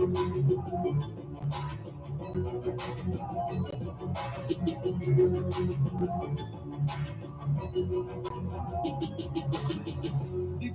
Did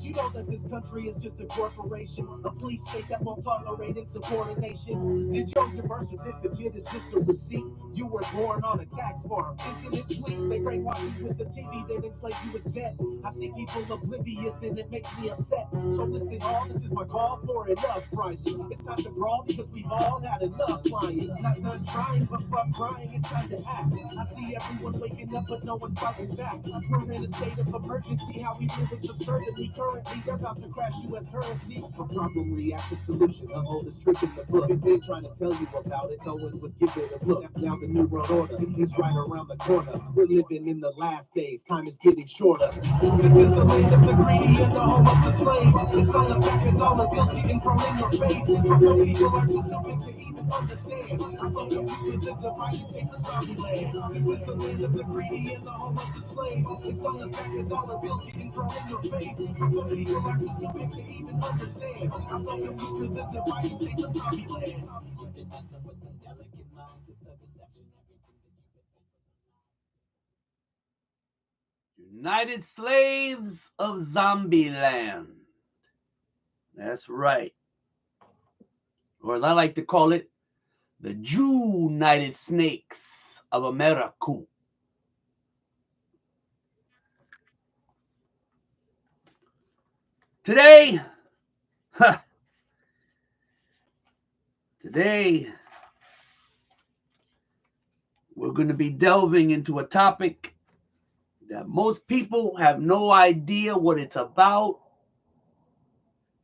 you know that this country is just a corporation? A police state that won't tolerate insubordination? Did you know your birth certificate is just a receipt? You were born on a tax farm. Isn't it sweet? They brainwash you with the TV, then enslave you with debt. I see people oblivious and it makes me upset. So listen all, this is my call for an uprising. It's time to brawl because we've all had enough flying. Not done trying, but fuck crying, it's time to act. I see everyone waking up, but no one fighting back. We're in a state of emergency, how we live is absurdity. Currently, they're about to crash U.S. currency. A problem, reaction, solution, the oldest trick in the book. We've been trying to tell you about it, no one would give it a look. Now the new world order is right around the corner. We're living in the last days, time is getting shorter. This is the land of the greedy and the home of the slaves. It's all a back and dollar bills getting thrown in your face. I know people are too stupid to even understand. I welcome you to the divided states of zombie land. This is the land of the greedy and the home of the slaves. It's all a back and dollar bills getting thrown in your face. I know people are too stupid to even understand. I welcome you to the divided states of zombie land. United Slaves of Zombie Land. That's right. Or as I like to call it, the Jew-United Snakes of America. Today, we're going to be delving into a topic that most people have no idea what it's about.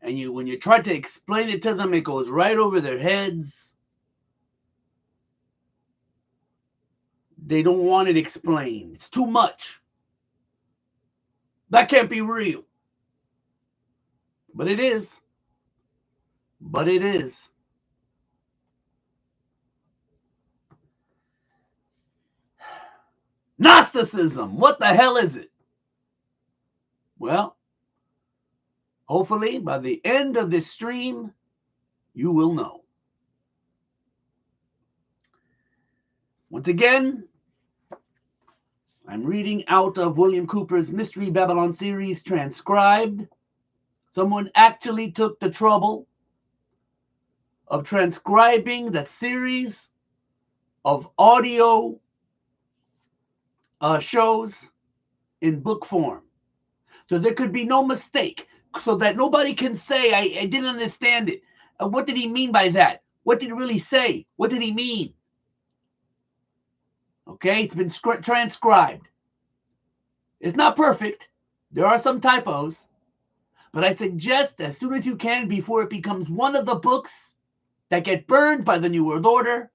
And when you try to explain it to them, it goes right over their heads. They don't want it explained. It's too much. That can't be real. But it is. But it is. Gnosticism. What the hell is it? Well, hopefully by the end of this stream, you will know. Once again, I'm reading out of William Cooper's Mystery Babylon series, transcribed. Someone actually took the trouble of transcribing the series of audio shows in book form. So there could be no mistake, so that nobody can say, I didn't understand it. What did he mean by that? What did he really say? What did he mean? Okay, it's been transcribed. It's not perfect. There are some typos. But I suggest as soon as you can, before it becomes one of the books that get burned by the New World Order,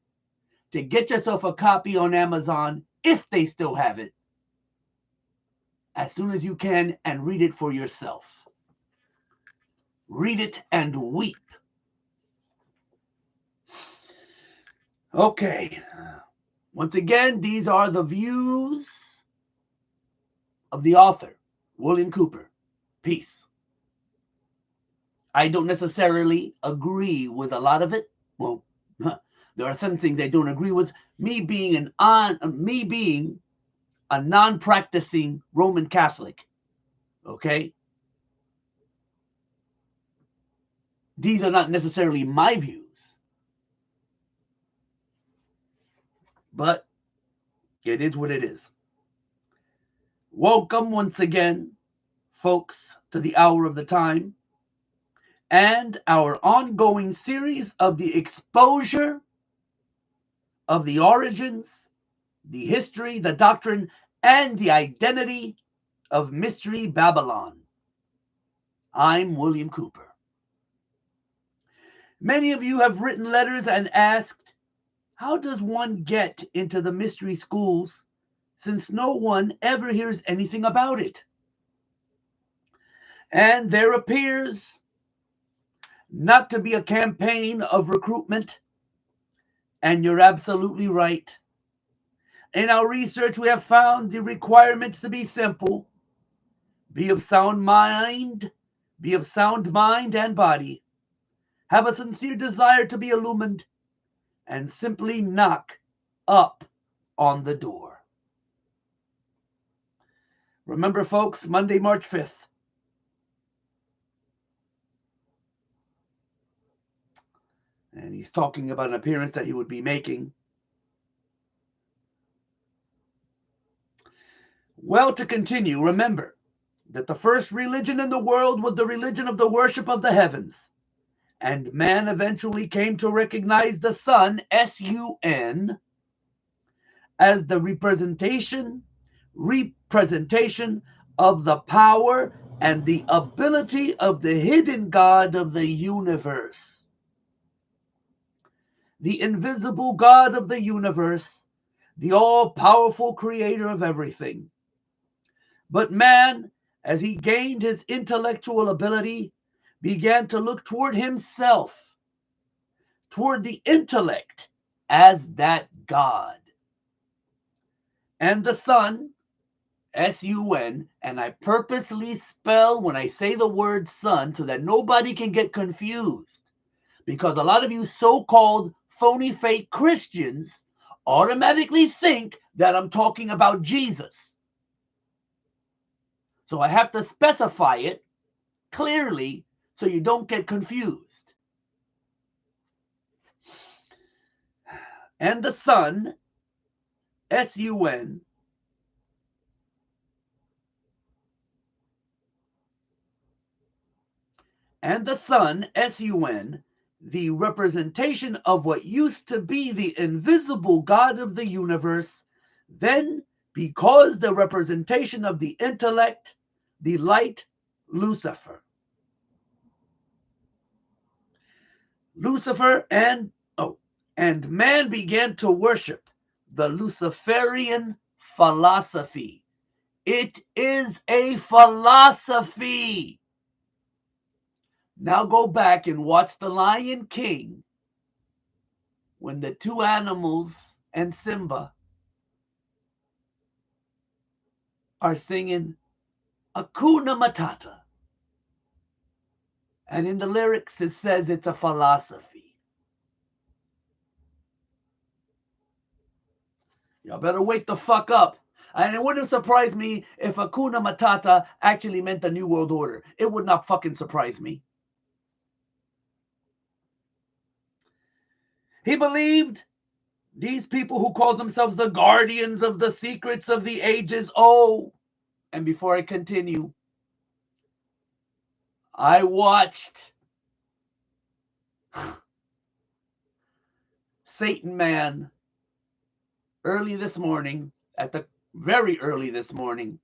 to get yourself a copy on Amazon, if they still have it, as soon as you can, and read it for yourself. Read it and weep. Okay. Once again, these are the views of the author, William Cooper. Peace. I don't necessarily agree with a lot of it. Well, there are some things I don't agree with. Me being a non-practicing Roman Catholic. Okay? These are not necessarily my views. But it is what it is. Welcome once again, folks, to the Hour of the Time and our ongoing series of the exposure of the origins, the history, the doctrine, and the identity of Mystery Babylon. I'm William Cooper. Many of you have written letters and asked, how does one get into the mystery schools since no one ever hears anything about it? And there appears not to be a campaign of recruitment. And you're absolutely right. In our research, we have found the requirements to be simple. Be of sound mind and body. have a sincere desire to be illumined, and simply knock up on the door. Remember, folks, Monday, March 5th. And he's talking about an appearance that he would be making. Well, to continue, remember that the first religion in the world was the religion of the worship of the heavens. And man eventually came to recognize the sun, S-U-N, as the representation of the power and the ability of the hidden God of the universe. The invisible God of the universe, the all-powerful creator of everything. But man, as he gained his intellectual ability, began to look toward himself, toward the intellect as that God. And the sun, S-U-N, and I purposely spell when I say the word sun so that nobody can get confused. Because a lot of you so-called phony fake Christians automatically think that I'm talking about Jesus. So I have to specify it clearly so you don't get confused. And the sun, S-U-N, and the sun, S-U-N, the representation of what used to be the invisible God of the universe, then, because the representation of the intellect, the light, Lucifer. And man began to worship the Luciferian philosophy. It is a philosophy. Now go back and watch The Lion King when the two animals and Simba are singing Hakuna Matata. And in the lyrics it says it's a philosophy. Y'all better wake the fuck up. And it wouldn't surprise me if Hakuna Matata actually meant the New World Order. It would not fucking surprise me. He believed these people who call themselves the guardians of the secrets of the ages. Oh, and before I continue, I watched Satan Man early this morning, very early this morning.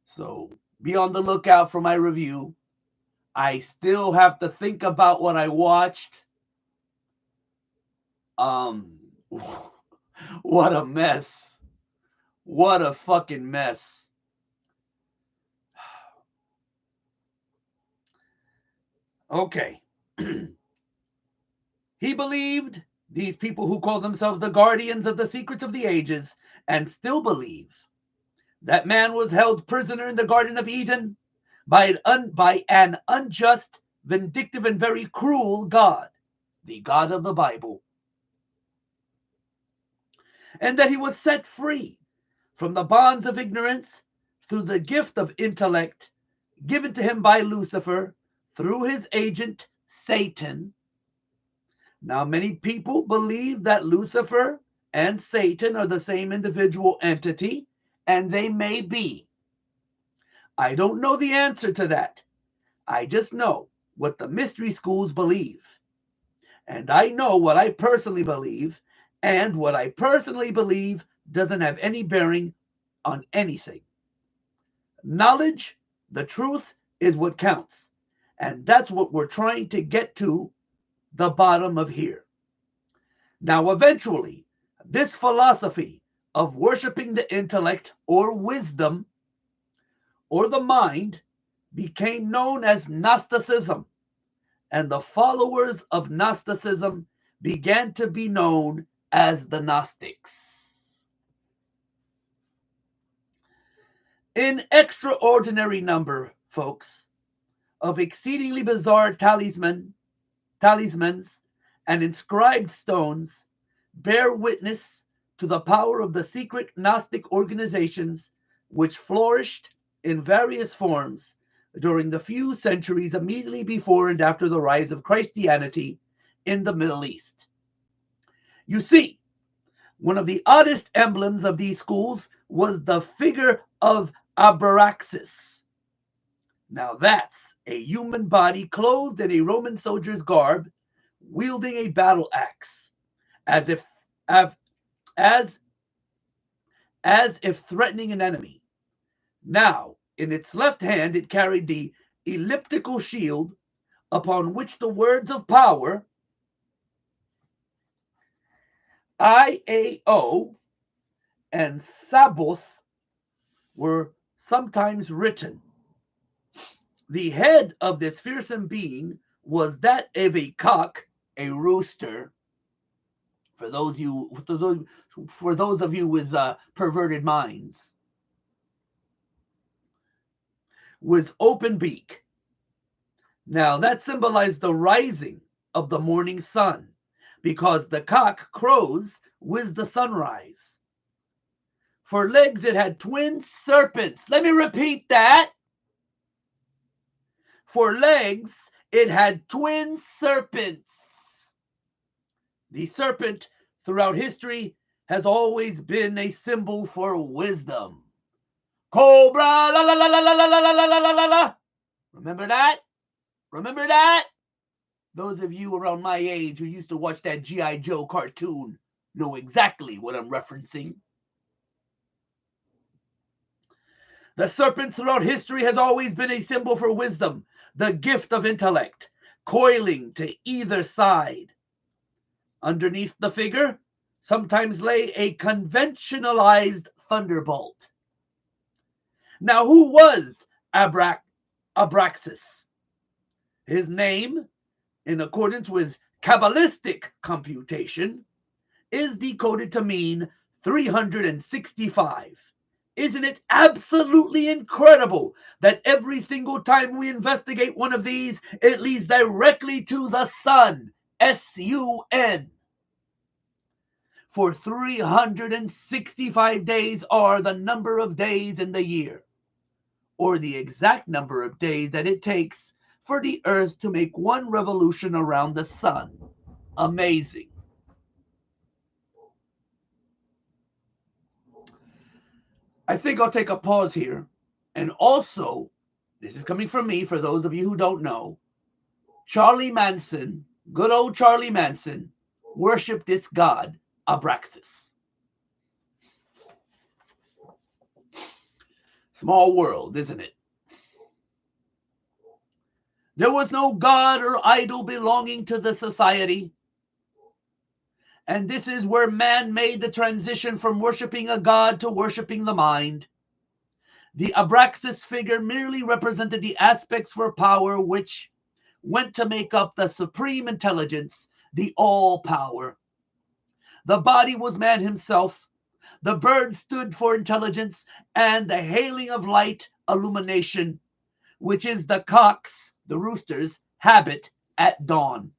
So be on the lookout for my review. I still have to think about what I watched. What a mess. What a fucking mess. Okay. He believed these people who call themselves the guardians of the secrets of the ages and still believe that man was held prisoner in the Garden of Eden by an unjust, vindictive, and very cruel God, the God of the Bible, and that he was set free from the bonds of ignorance through the gift of intellect given to him by Lucifer through his agent, Satan. Now, many people believe that Lucifer and Satan are the same individual entity, and they may be. I don't know the answer to that. I just know what the mystery schools believe. And I know what I personally believe, and what I personally believe doesn't have any bearing on anything. Knowledge, the truth, is what counts. And that's what we're trying to get to the bottom of here. Now, eventually, this philosophy of worshiping the intellect or wisdom or the mind became known as Gnosticism, and the followers of Gnosticism began to be known as the Gnostics. An extraordinary number, folks, of exceedingly bizarre talismans talismans, and inscribed stones bear witness to the power of the secret Gnostic organizations which flourished in various forms during the few centuries immediately before and after the rise of Christianity in the Middle East. You see, one of the oddest emblems of these schools was the figure of Abraxas. Now that's a human body clothed in a Roman soldier's garb, wielding a battle axe, as if as threatening an enemy. Now, in its left hand, it carried the elliptical shield upon which the words of power IAO and Saboth were sometimes written. The head of this fearsome being was that of a cock, a rooster. For those of you with perverted minds, with open beak. Now that symbolized the rising of the morning sun, because the cock crows with the sunrise. For legs, it had twin serpents. Let me repeat that. For legs, it had twin serpents. The serpent, throughout history, has always been a symbol for wisdom. Cobra, la la la la la la la la la la la. Remember that? Remember that? Those of you around my age who used to watch that G.I. Joe cartoon know exactly what I'm referencing. The serpent throughout history has always been a symbol for wisdom, the gift of intellect, coiling to either side. Underneath the figure sometimes lay a conventionalized thunderbolt. Now, who was Abraxas? His name, in accordance with Kabbalistic computation, is decoded to mean 365. Isn't it absolutely incredible that every single time we investigate one of these, it leads directly to the sun, S-U-N. For 365 days are the number of days in the year, or the exact number of days that it takes for the Earth to make one revolution around the sun. Amazing. I think I'll take a pause here. And also, this is coming from me, for those of you who don't know, Charlie Manson, good old Charlie Manson, worshiped this god, Abraxas. Small world, isn't it? There was no god or idol belonging to the society. And this is where man made the transition from worshiping a god to worshiping the mind. The Abraxas figure merely represented the aspects for power which went to make up the supreme intelligence, the all power. The body was man himself. The bird stood for intelligence and the hailing of light, illumination, which is the cock's, the rooster's, habit at dawn.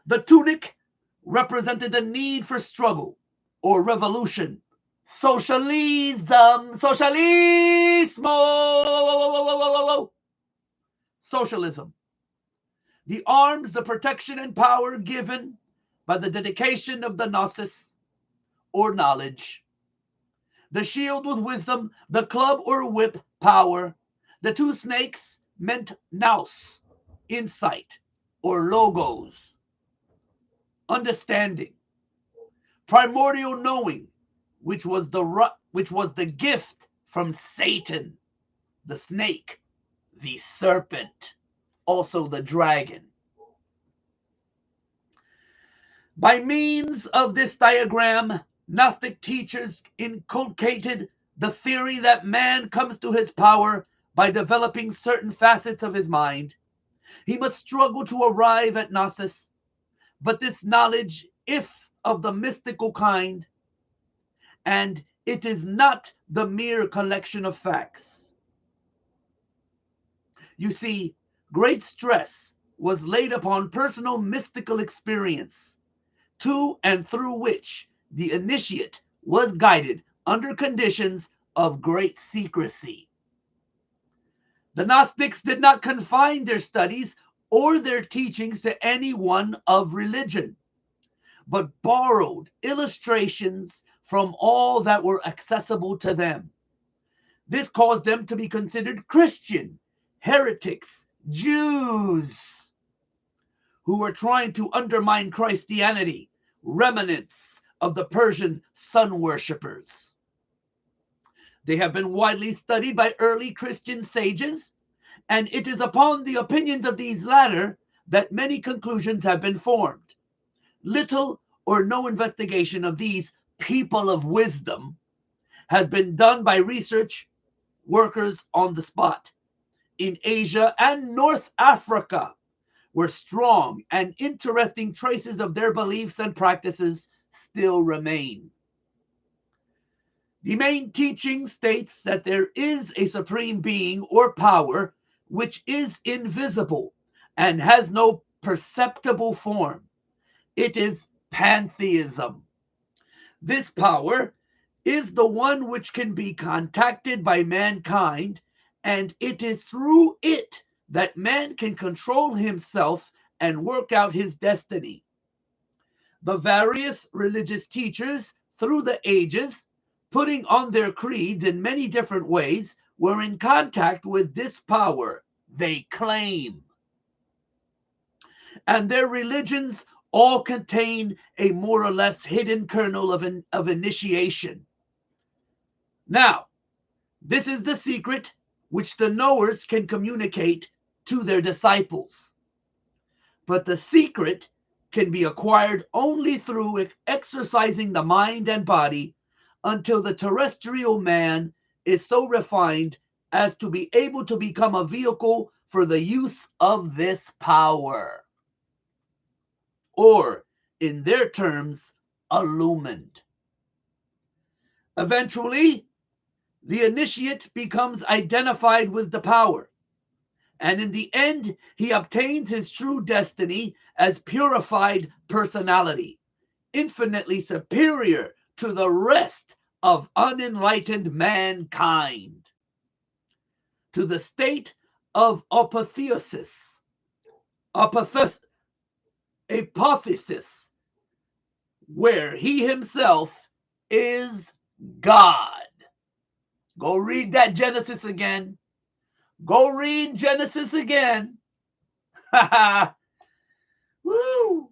The tunic represented the need for struggle or revolution. Socialismo. Socialism. The arms, the protection and power given by the dedication of the Gnosis or knowledge. The shield with wisdom, the club or whip, power. The two snakes meant nous, insight, or logos, understanding. Primordial knowing, which was the gift from Satan, the snake, the serpent, also the dragon. By means of this diagram, Gnostic teachers inculcated the theory that man comes to his power by developing certain facets of his mind. He must struggle to arrive at Gnosis, but this knowledge, if of the mystical kind, and it is not the mere collection of facts. You see, great stress was laid upon personal mystical experience, to and through which the initiate was guided under conditions of great secrecy. The Gnostics did not confine their studies or their teachings to any one of religion, but borrowed illustrations from all that were accessible to them. This caused them to be considered Christian, heretics, Jews, who were trying to undermine Christianity, remnants of the Persian sun worshippers. They have been widely studied by early Christian sages, and it is upon the opinions of these latter that many conclusions have been formed. Little or no investigation of these people of wisdom has been done by research workers on the spot in Asia and North Africa, where strong and interesting traces of their beliefs and practices still remain. The main teaching states that there is a supreme being or power which is invisible and has no perceptible form. It is pantheism. This power is the one which can be contacted by mankind, and it is through it that man can control himself and work out his destiny. The various religious teachers through the ages, putting on their creeds in many different ways, were in contact with this power, they claim. And their religions all contain a more or less hidden kernel of initiation. Now, this is the secret which the knowers can communicate to their disciples. But the secret can be acquired only through exercising the mind and body until the terrestrial man is so refined as to be able to become a vehicle for the use of this power. Or, in their terms, illumined. Eventually, the initiate becomes identified with the power, and in the end, he obtains his true destiny as purified personality, infinitely superior to the rest of unenlightened mankind, to the state of apotheosis, where he himself is God. Go read that Genesis again. Go read Genesis again. Woo!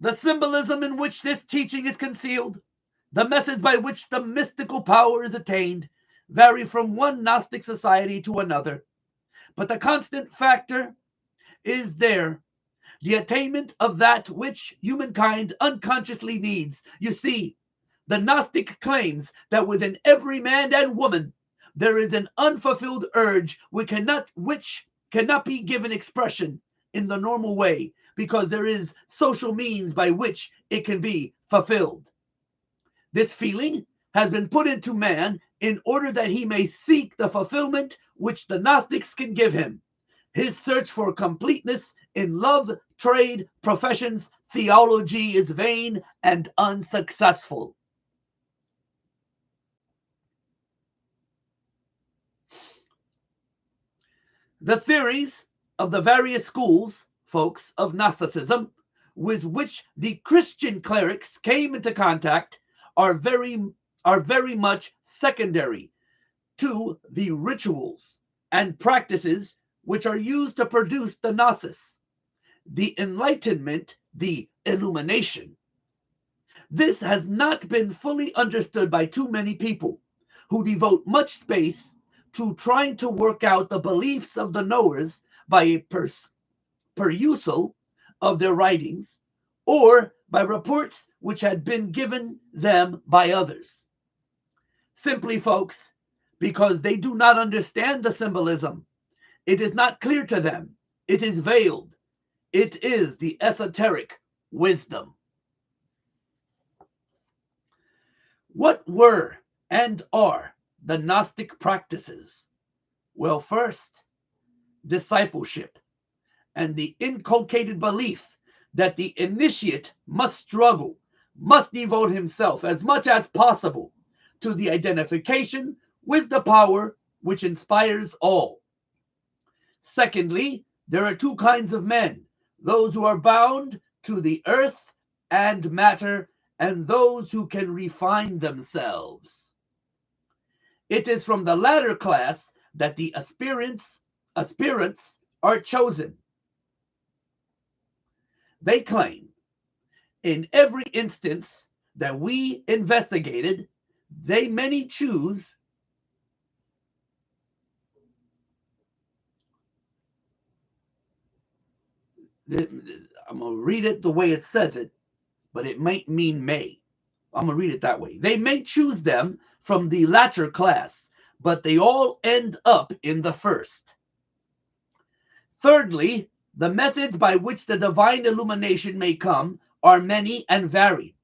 The symbolism in which this teaching is concealed, the message by which the mystical power is attained, vary from one Gnostic society to another. But the constant factor is there, the attainment of that which humankind unconsciously needs. You see, the Gnostic claims that within every man and woman there is an unfulfilled urge which cannot be given expression in the normal way, because there is social means by which it can be fulfilled. This feeling has been put into man in order that he may seek the fulfillment which the Gnostics can give him. His search for completeness in love, trade, professions, theology is vain and unsuccessful. The theories of the various schools, folks, of Gnosticism, with which the Christian clerics came into contact are very much secondary to the rituals and practices which are used to produce the Gnosis, the enlightenment, the illumination. This has not been fully understood by too many people, who devote much space to trying to work out the beliefs of the knowers by a perusal of their writings, or by reports which had been given them by others. Simply, folks, because they do not understand the symbolism. It is not clear to them. It is veiled. It is the esoteric wisdom. What were and are the Gnostic practices? Well, first, discipleship and the inculcated belief that the initiate must struggle, must devote himself as much as possible to the identification with the power which inspires all. Secondly, there are two kinds of men: those who are bound to the earth and matter, and those who can refine themselves. It is from the latter class that the aspirants are chosen. They claim, in every instance that we investigated, they many choose I'm going to read it the way it says it, but it might mean may. I'm going to read it that way. They may choose them from the latter class, but they all end up in the first. Thirdly, the methods by which the divine illumination may come are many and varied,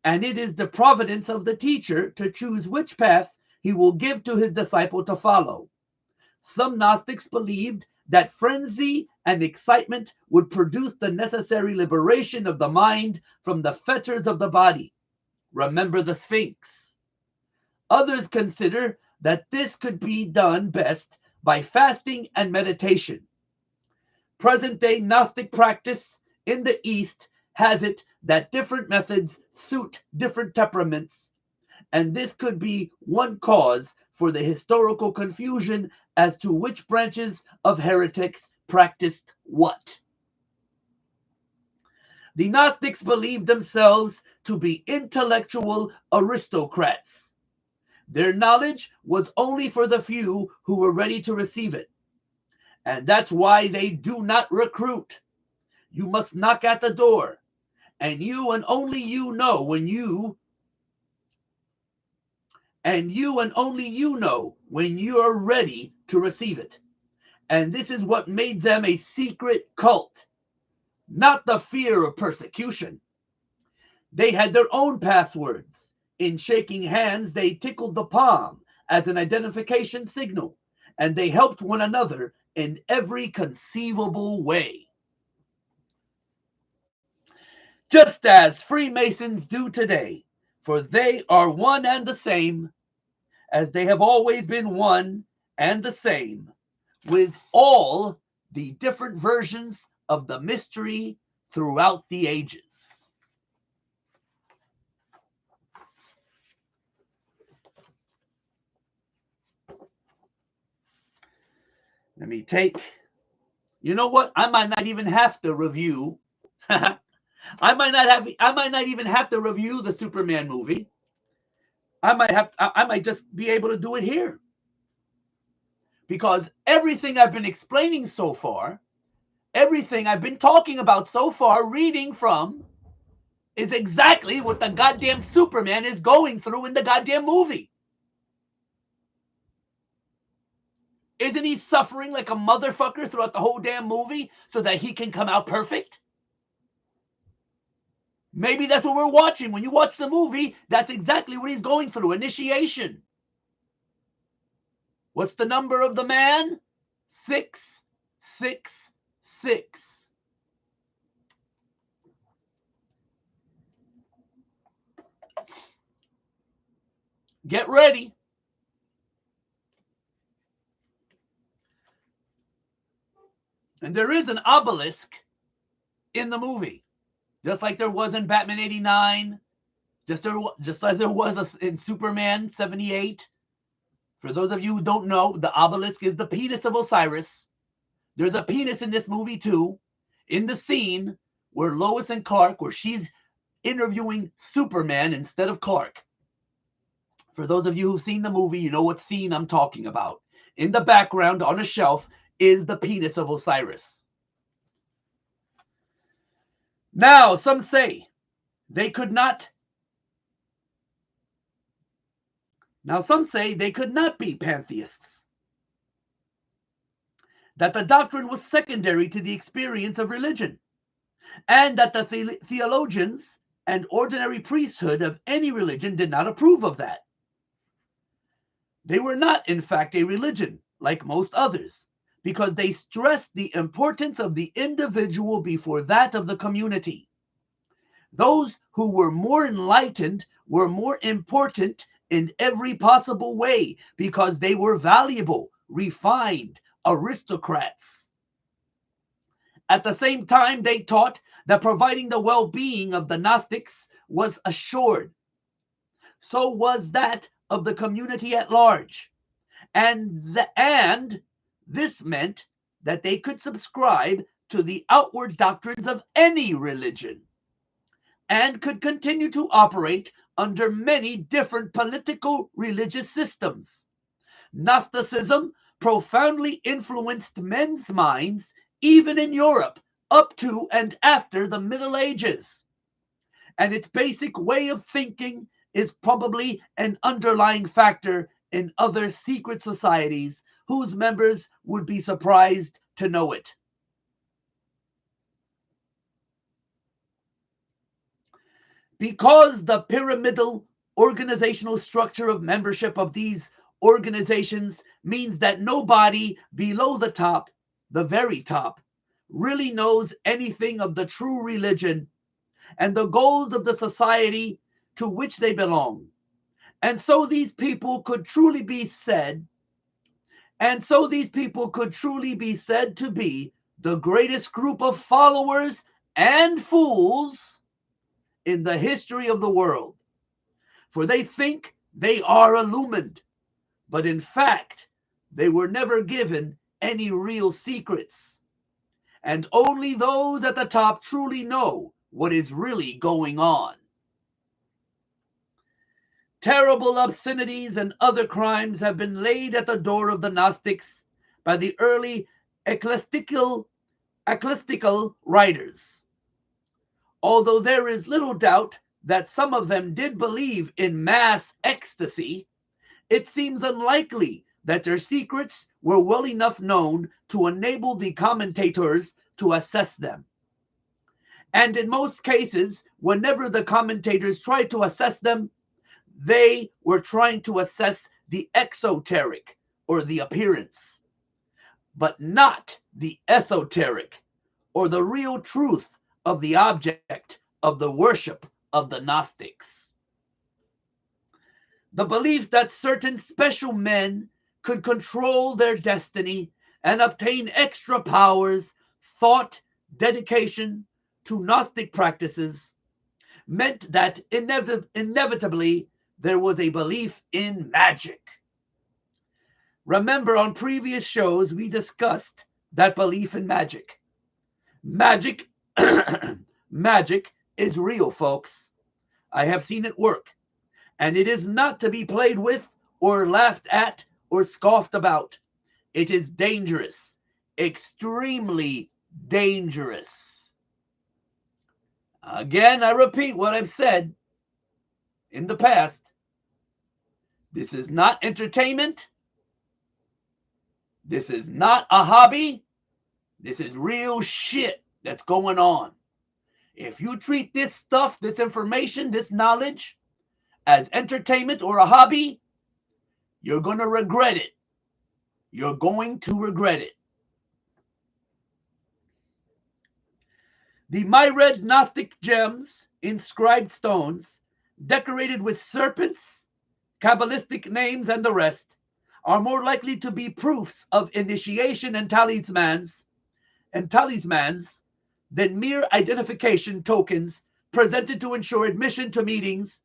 and it is the providence of the teacher to choose which path he will give to his disciple to follow. Some Gnostics believed that frenzy and excitement would produce the necessary liberation of the mind from the fetters of the body. Remember the Sphinx. Others consider that this could be done best by fasting and meditation. Present-day Gnostic practice in the East has it that different methods suit different temperaments, and this could be one cause for the historical confusion as to which branches of heretics practiced what. The Gnostics believed themselves to be intellectual aristocrats. Their knowledge was only for the few who were ready to receive it. And that's why they do not recruit. You must knock at the door, and you and only you know when you are ready to receive it. And this is what made them a secret cult, not the fear of persecution. They had their own passwords. In shaking hands, they tickled the palm as an identification signal, and they helped one another in every conceivable way. Just as Freemasons do today, for they are one and the same, as they have always been one and the same, with all the different versions of the mystery throughout the ages. Let me take, you know what? I might not even have to review. I might not even have to review the Superman movie. I might just be able to do it here. Because everything I've been explaining so far, everything I've been talking about so far, reading from, is exactly what the goddamn Superman is going through in the goddamn movie. Isn't he suffering like a motherfucker throughout the whole damn movie so that he can come out perfect? Maybe that's what we're watching. When you watch the movie, that's exactly what he's going through. Initiation. What's the number of the man? 666. Get ready. And there is an obelisk in the movie, just like there was in Batman 89, just as there was in Superman 78. For those of you who don't know, the obelisk is the penis of Osiris. There's a penis in this movie too, in the scene where Lois and Clark, where she's interviewing Superman instead of Clark. For those of you who've seen the movie, you know what scene I'm talking about. In the background on a shelf is the penis of Osiris. Now, some say they could not. Now, some say they could not be pantheists. That the doctrine was secondary to the experience of religion, and that the theologians and ordinary priesthood of any religion did not approve of that. They were not, in fact, a religion like most others, because they stressed the importance of the individual before that of the community. Those who were more enlightened were more important in every possible way because they were valuable, refined aristocrats. At the same time, they taught that providing the well-being of the Gnostics was assured. So was that of the community at large. And this meant that they could subscribe to the outward doctrines of any religion and could continue to operate under many different political religious systems. Gnosticism profoundly influenced men's minds even in Europe up to and after the Middle Ages. And its basic way of thinking is probably an underlying factor in other secret societies whose members would be surprised to know it. Because the pyramidal organizational structure of membership of these organizations means that nobody below the top, the very top, really knows anything of the true religion and the goals of the society to which they belong. And so these people could truly be said to be the greatest group of followers and fools in the history of the world. For they think they are illumined, but in fact, they were never given any real secrets. And only those at the top truly know what is really going on. Terrible obscenities and other crimes have been laid at the door of the Gnostics by the early ecclesiastical writers. Although there is little doubt that some of them did believe in mass ecstasy, it seems unlikely that their secrets were well enough known to enable the commentators to assess them. And in most cases, whenever the commentators tried to assess them, they were trying to assess the exoteric or the appearance, but not the esoteric or the real truth of the object of the worship of the Gnostics. The belief that certain special men could control their destiny and obtain extra powers, thought, dedication to Gnostic practices meant that inevitably there was a belief in magic. Remember, on previous shows, we discussed that belief in magic. Magic is real, folks. I have seen it work. And it is not to be played with or laughed at or scoffed about. It is dangerous, extremely dangerous. Again, I repeat what I've said in the past. This is not entertainment. This is not a hobby. This is real shit that's going on. If you treat this stuff, this information, this knowledge as entertainment or a hobby, you're going to regret it. You're going to regret it. The myriad Gnostic gems, inscribed stones, decorated with serpents, Kabbalistic names, and the rest, are more likely to be proofs of initiation and talismans than mere identification tokens presented to ensure admission to meetings.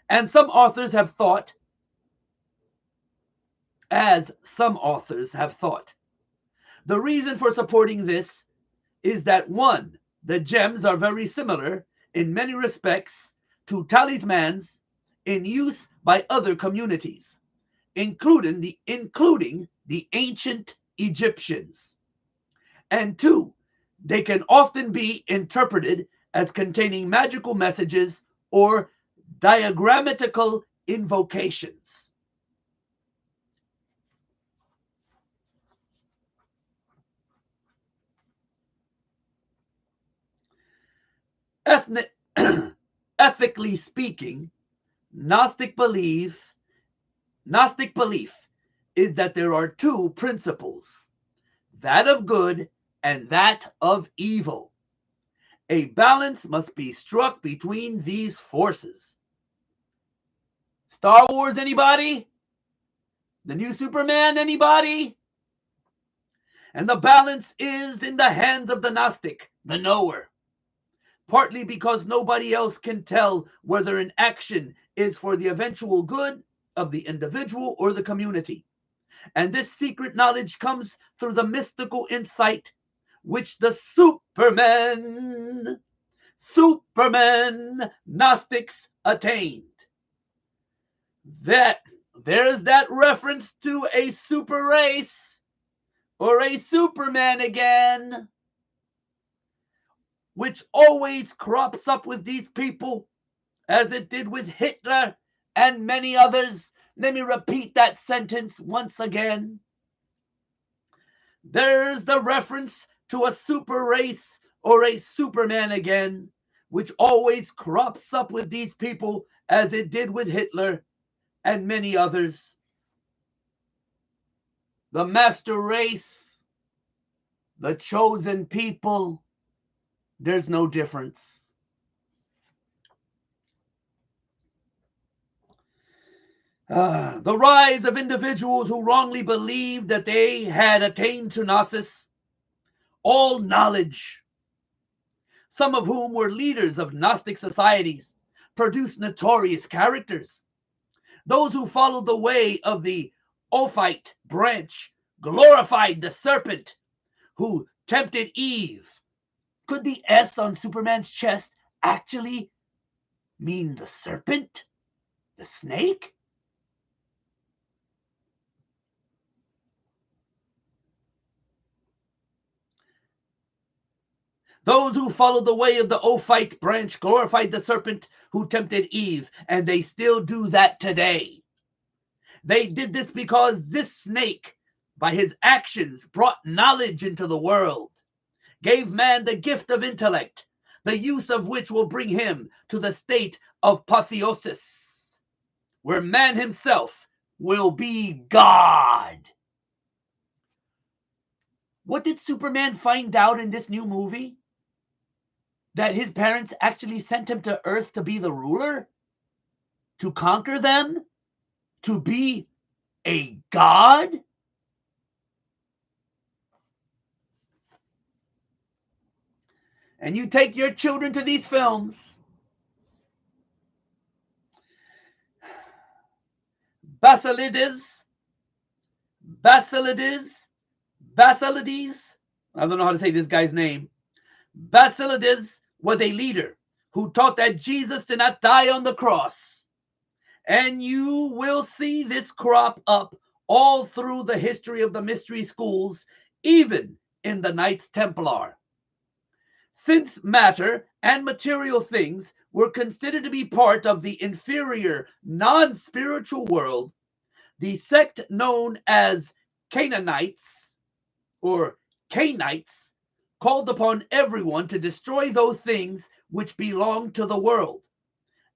And some authors have thought, the reason for supporting this is that, one, the gems are very similar in many respects to talismans in use by other communities, including the ancient Egyptians. And two, they can often be interpreted as containing magical messages or diagrammatical invocations. Ethically speaking, Gnostic belief is that there are two principles. that of good, and that of evil. A balance must be struck between these forces. Star Wars, anybody? The new Superman, anybody? And the balance is in the hands of the Gnostic, the knower. Partly because nobody else can tell whether an action is for the eventual good of the individual or the community. And this secret knowledge comes through the mystical insight which the Superman Gnostics attained. There's that reference to a super race or a Superman again, which always crops up with these people, as it did with Hitler and many others. Let me repeat that sentence once again. There's the reference to a super race or a Superman again, which always crops up with these people, as it did with Hitler and many others. The master race, the chosen people, there's no difference. The rise of individuals who wrongly believed that they had attained to Gnosis, all knowledge, some of whom were leaders of Gnostic societies, produced notorious characters. Those who followed the way of the Ophite branch glorified the serpent who tempted Eve. Could the S on Superman's chest actually mean the serpent? The snake? Those who followed the way of the Ophite branch glorified the serpent who tempted Eve, and they still do that today. They did this because this snake, by his actions, brought knowledge into the world, gave man the gift of intellect, the use of which will bring him to the state of apotheosis, where man himself will be God. What did Superman find out in this new movie? That his parents actually sent him to Earth to be the ruler? To conquer them? To be a god? And you take your children to these films. Basilides, I don't know how to say this guy's name. Basilides was a leader who taught that Jesus did not die on the cross. And you will see this crop up all through the history of the mystery schools, even in the Knights Templar. Since matter and material things were considered to be part of the inferior, non-spiritual world, the sect known as Canaanites or Cainites called upon everyone to destroy those things which belonged to the world.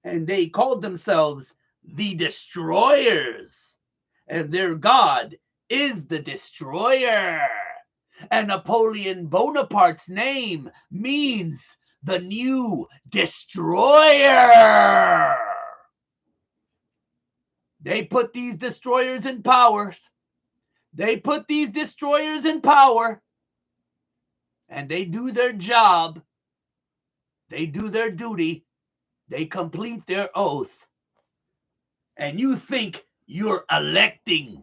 And they called themselves the Destroyers. And their God is the Destroyer. And Napoleon Bonaparte's name means the new Destroyer. They put these destroyers in power. And they do their job. They do their duty. They complete their oath. And you think you're electing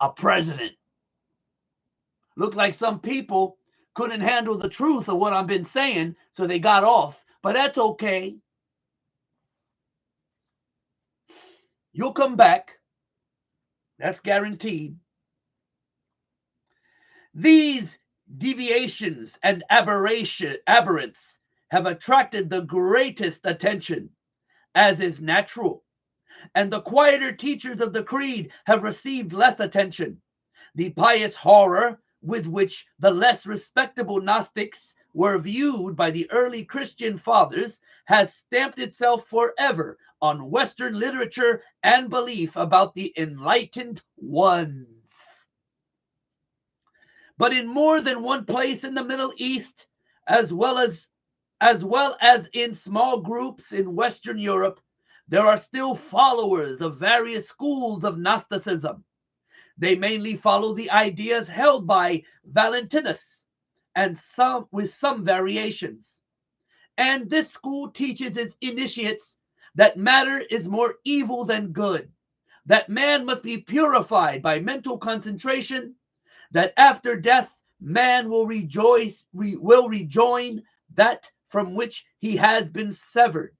a president. Look like some people couldn't handle the truth of what I've been saying, so they got off. But that's okay. You'll come back. That's guaranteed. These deviations and aberrants have attracted the greatest attention, as is natural. And the quieter teachers of the creed have received less attention. The pious horror with which the less respectable Gnostics were viewed by the early Christian fathers has stamped itself forever on Western literature and belief about the enlightened ones. But in more than one place in the Middle East, as well as in small groups in Western Europe, there are still followers of various schools of Gnosticism. They mainly follow the ideas held by Valentinus, and with some variations. And this school teaches its initiates that matter is more evil than good, that man must be purified by mental concentration, that after death man will rejoin that from which he has been severed,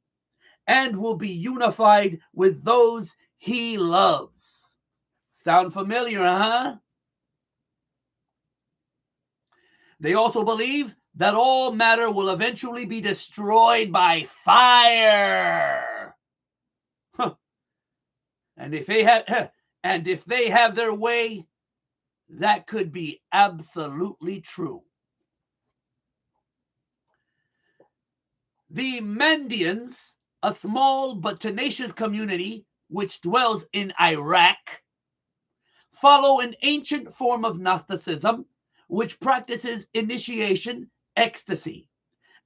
and will be unified with those he loves. Sound familiar, huh? They also believe that all matter will eventually be destroyed by fire. Huh. And if they have their way, that could be absolutely true. The Mandeans, a small but tenacious community which dwells in Iraq, follow an ancient form of Gnosticism which practices initiation, ecstasy,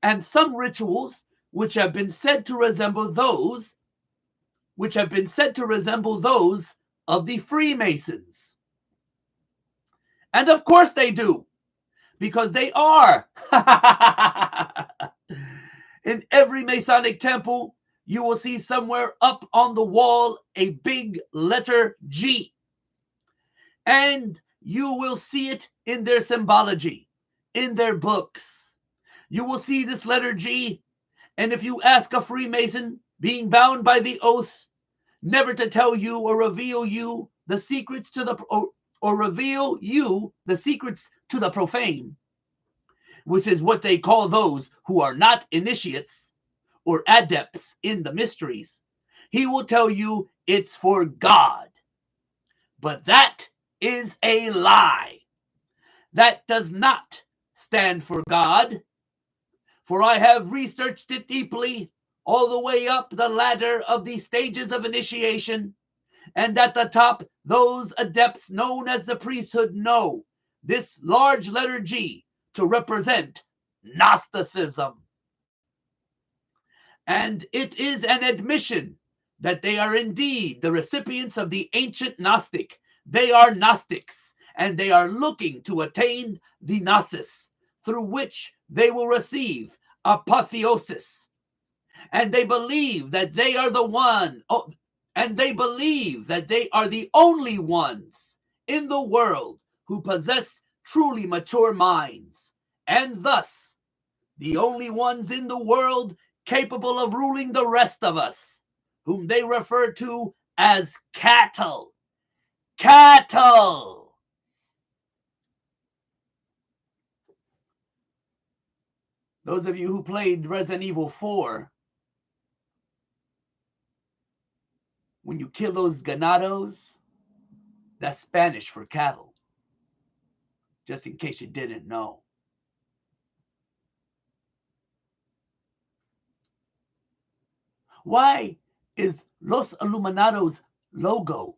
and some rituals which have been said to resemble those of the Freemasons. And of course they do, because they are. In every Masonic temple, you will see somewhere up on the wall a big letter G. And you will see it in their symbology, in their books. You will see this letter G, and if you ask a Freemason, being bound by the oath never to tell you or reveal you the secrets to the profane, which is what they call those who are not initiates or adepts in the mysteries, he will tell you it's for God. But that is a lie. That does not stand for God, for I have researched it deeply all the way up the ladder of the stages of initiation, and at the top, those adepts known as the priesthood know this large letter G to represent Gnosticism. And it is an admission that they are indeed the recipients of the ancient Gnostic. They are Gnostics, and they are looking to attain the Gnosis, through which they will receive apotheosis. And they believe that they are the only ones in the world who possess truly mature minds, and thus the only ones in the world capable of ruling the rest of us, whom they refer to as cattle. Cattle! Those of you who played Resident Evil 4, when you kill those ganados, that's Spanish for cattle. Just in case you didn't know. Why is Los Illuminados logo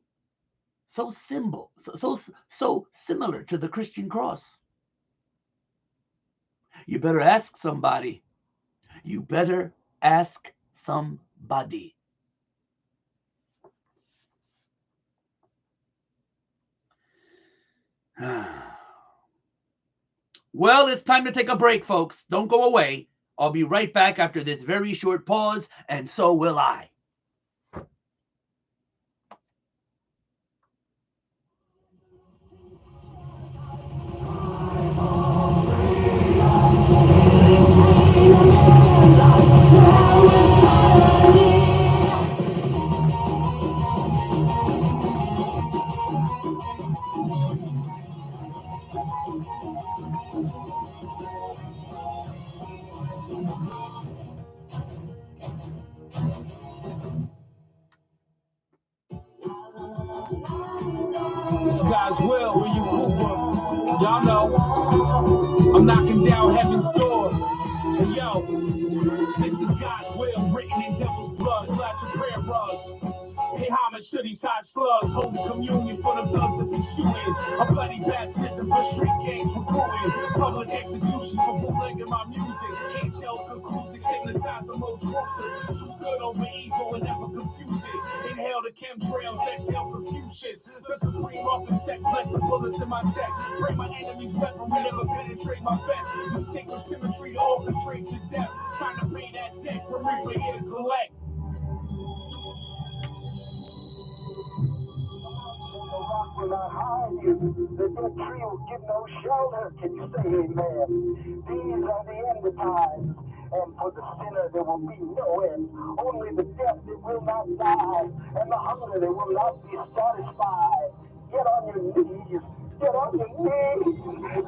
so similar to the Christian cross? You better ask somebody. You better ask somebody. Well, it's time to take a break, folks. Don't go away. I'll be right back after this very short pause, and so will I. It's God's will, will you Cooper? Y'all know I'm knocking down heaven's door. And yo, this is God's will written in devil's blood. Glad your prayer rugs. Hey, how Common cities, hot slugs, holy communion for them thugs to be shooting. A bloody baptism for street gangs recruiting. Public executions for bootlegging my music. Angelic acoustics hypnotize the most ruthless. Choose good over evil and never confuse it. Inhale the chemtrails, exhale Confucius. The supreme architect, bless the bullets in my tech. Pray my enemies' weaponry never penetrate my vest. Use sacred symmetry to orchestrate your death. Time to pay that debt, from Reaper here to collect. Will not hide you. The dead tree will give no shelter. Can you say amen? These are the end of times, and for the sinner there will be no end. Only the death that will not die, and the hunger that will not be satisfied. Get on your knees. Get on your knees.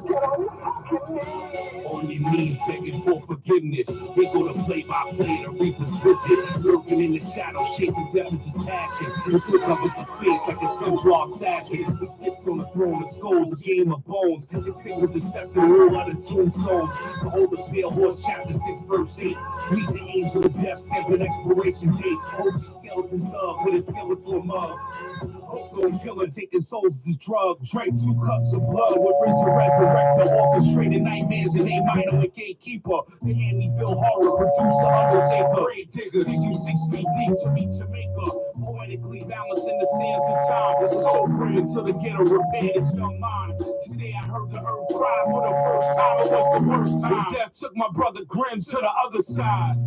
Get on your fucking knees. On your knees begging for forgiveness. They go to play by play to Reaper's visit. Lurking in the shadows, chasing death is his passion. The sick covers his face like a Templar assassin. He sits on the throne of skulls, a game of bones. His signals a scepter, all out of tombstones. Behold the pale horse, chapter 6, verse 8. Meet the angel of death, stamping expiration dates. Holds a skeleton thug with a skeletal mug. Hooked on killer, taking souls as his drug. Drank 2 cups of blood with resurrector. Orchestrated nightmares in A minor and gatekeeper. The Amityville horror produced the Undertaker. Grave diggers, dig you 6 feet deep to meet Jamaica. Poetically balancing the sands of time. This is so praying till the ghetto repaired its young mind. Today I heard the earth cry for the first time. It was the worst time. Death took my brother Grims to the other side.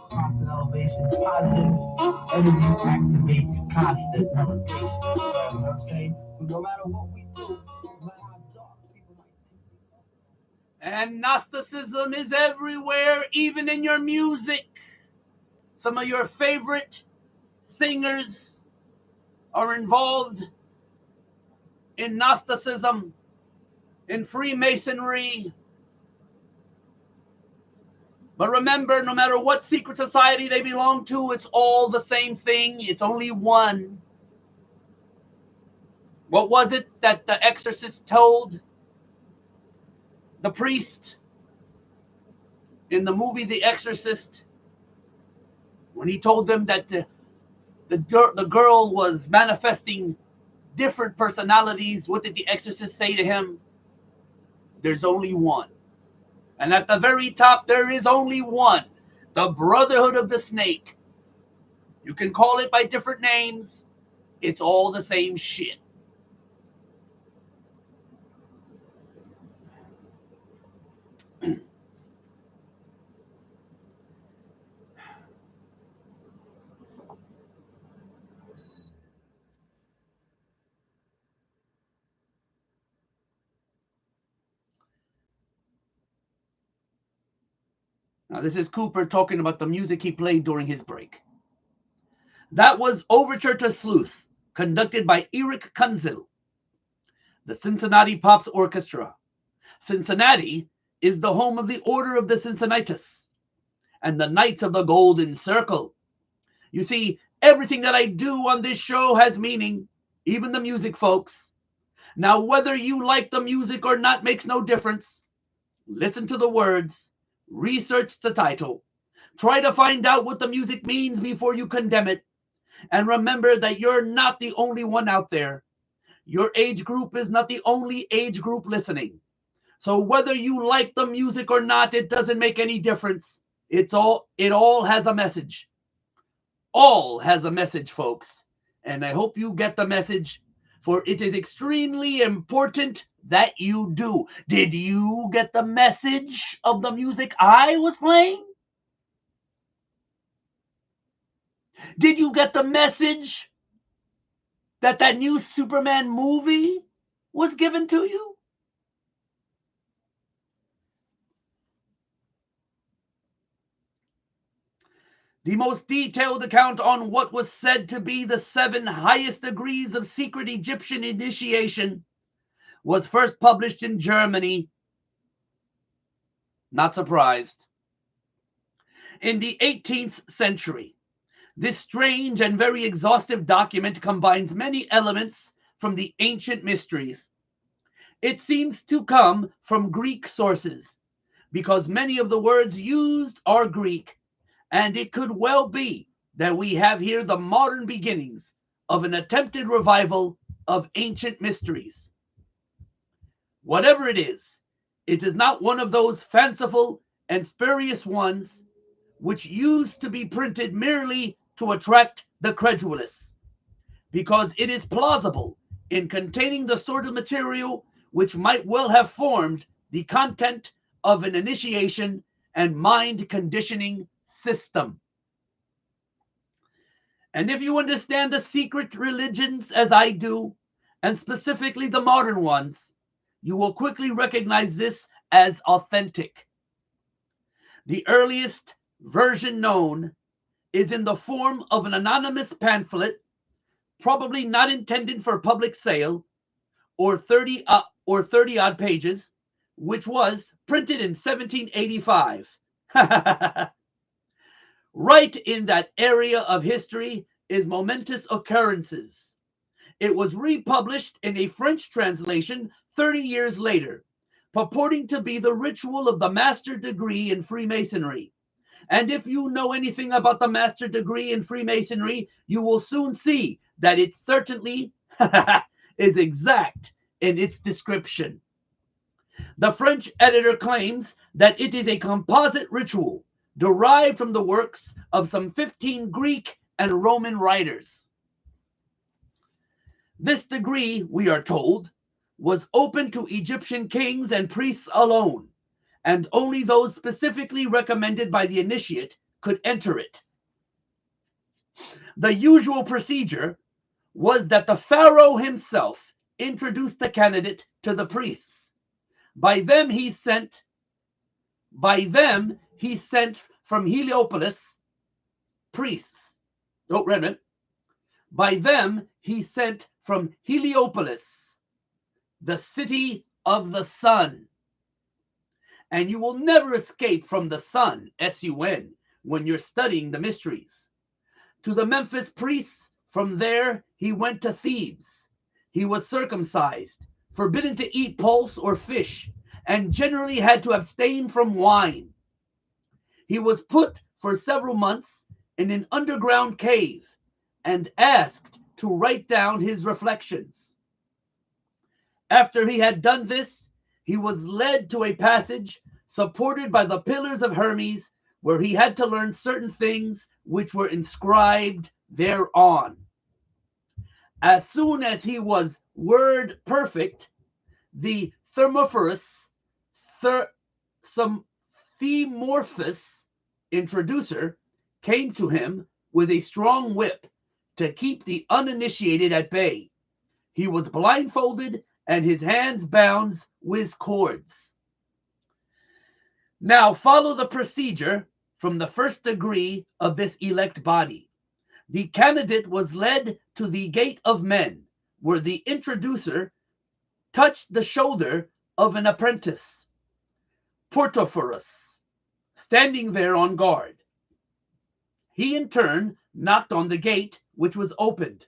Constant elevation, positive energy activates constant elevation. You know what I'm saying? No matter what we do, no matter how dark people might think. And Gnosticism is everywhere, even in your music. Some of your favorite singers are involved in Gnosticism, in Freemasonry. But remember, no matter what secret society they belong to, it's all the same thing. It's only one. What was it that the exorcist told the priest in the movie The Exorcist, when he told them that the girl was manifesting different personalities? What did the exorcist say to him? There's only one. And at the very top, there is only one. The Brotherhood of the Snake. You can call it by different names. It's all the same shit. Now, this is Cooper talking about the music he played during his break. That was Overture to Sleuth, conducted by Eric Kunzel, the Cincinnati Pops Orchestra. Cincinnati is the home of the Order of the Cincinnatus and the Knights of the Golden Circle. You see, everything that I do on this show has meaning, even the music, folks. Now, whether you like the music or not makes no difference. Listen to the words. Research the title. Try to find out what the music means before you condemn it. And remember that you're not the only one out there. Your age group is not the only age group listening. So whether you like the music or not, it doesn't make any difference. It all has a message. All has a message, folks. And I hope you get the message, for it is extremely important that you do. Did you get the message of the music I was playing? Did you get the message that new Superman movie was given to you? The most detailed account on what was said to be the 7 highest degrees of secret Egyptian initiation was first published in Germany. Not surprised. In the 18th century, this strange and very exhaustive document combines many elements from the ancient mysteries. It seems to come from Greek sources, because many of the words used are Greek, And it could well be that we have here the modern beginnings of an attempted revival of ancient mysteries. Whatever it is not one of those fanciful and spurious ones which used to be printed merely to attract the credulous, because it is plausible in containing the sort of material which might well have formed the content of an initiation and mind conditioning system. And if you understand the secret religions as I do, and specifically the modern ones, you will quickly recognize this as authentic. The earliest version known is in the form of an anonymous pamphlet, probably not intended for public sale, or 30 odd pages, which was printed in 1785. Right in that area of history is momentous occurrences. It was republished in a French translation 30 years later, purporting to be the ritual of the master degree in Freemasonry. And if you know anything about the master degree in Freemasonry, you will soon see that it certainly is exact in its description. The French editor claims that it is a composite ritual derived from the works of some 15 Greek and Roman writers. This degree, we are told, was open to Egyptian kings and priests alone, and only those specifically recommended by the initiate could enter it. The usual procedure was that the pharaoh himself introduced the candidate to the priests. By them he sent from Heliopolis priests. Oh, wait a minute. By them he sent from Heliopolis, the city of the sun. And you will never escape from the sun, S-U-N, when you're studying the mysteries. To the Memphis priests, from there he went to Thebes. He was circumcised, forbidden to eat pulse or fish, and generally had to abstain from wine. He was put for several months in an underground cave and asked to write down his reflections. After he had done this, he was led to a passage supported by the pillars of Hermes, where he had to learn certain things which were inscribed thereon. As soon as he was word perfect, the Thermophorus introducer came to him with a strong whip to keep the uninitiated at bay. He was blindfolded and his hands bound with cords. Now follow the procedure from the first degree of this elect body. The candidate was led to the gate of men, where the introducer touched the shoulder of an apprentice, Portophorus, standing there on guard. He in turn knocked on the gate, which was opened.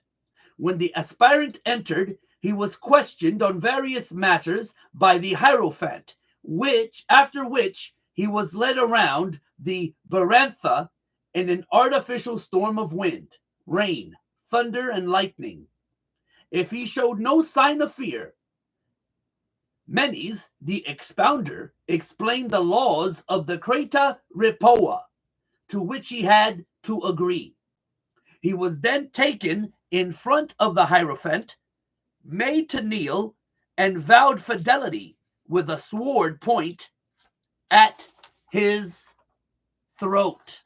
When the aspirant entered, he was questioned on various matters by the Hierophant, after which he was led around the Barantha in an artificial storm of wind, rain, thunder, and lightning. If he showed no sign of fear, Menes, the expounder, explained the laws of the Creta Ripoa, to which he had to agree. He was then taken in front of the Hierophant, made to kneel, and vowed fidelity with a sword point at his throat.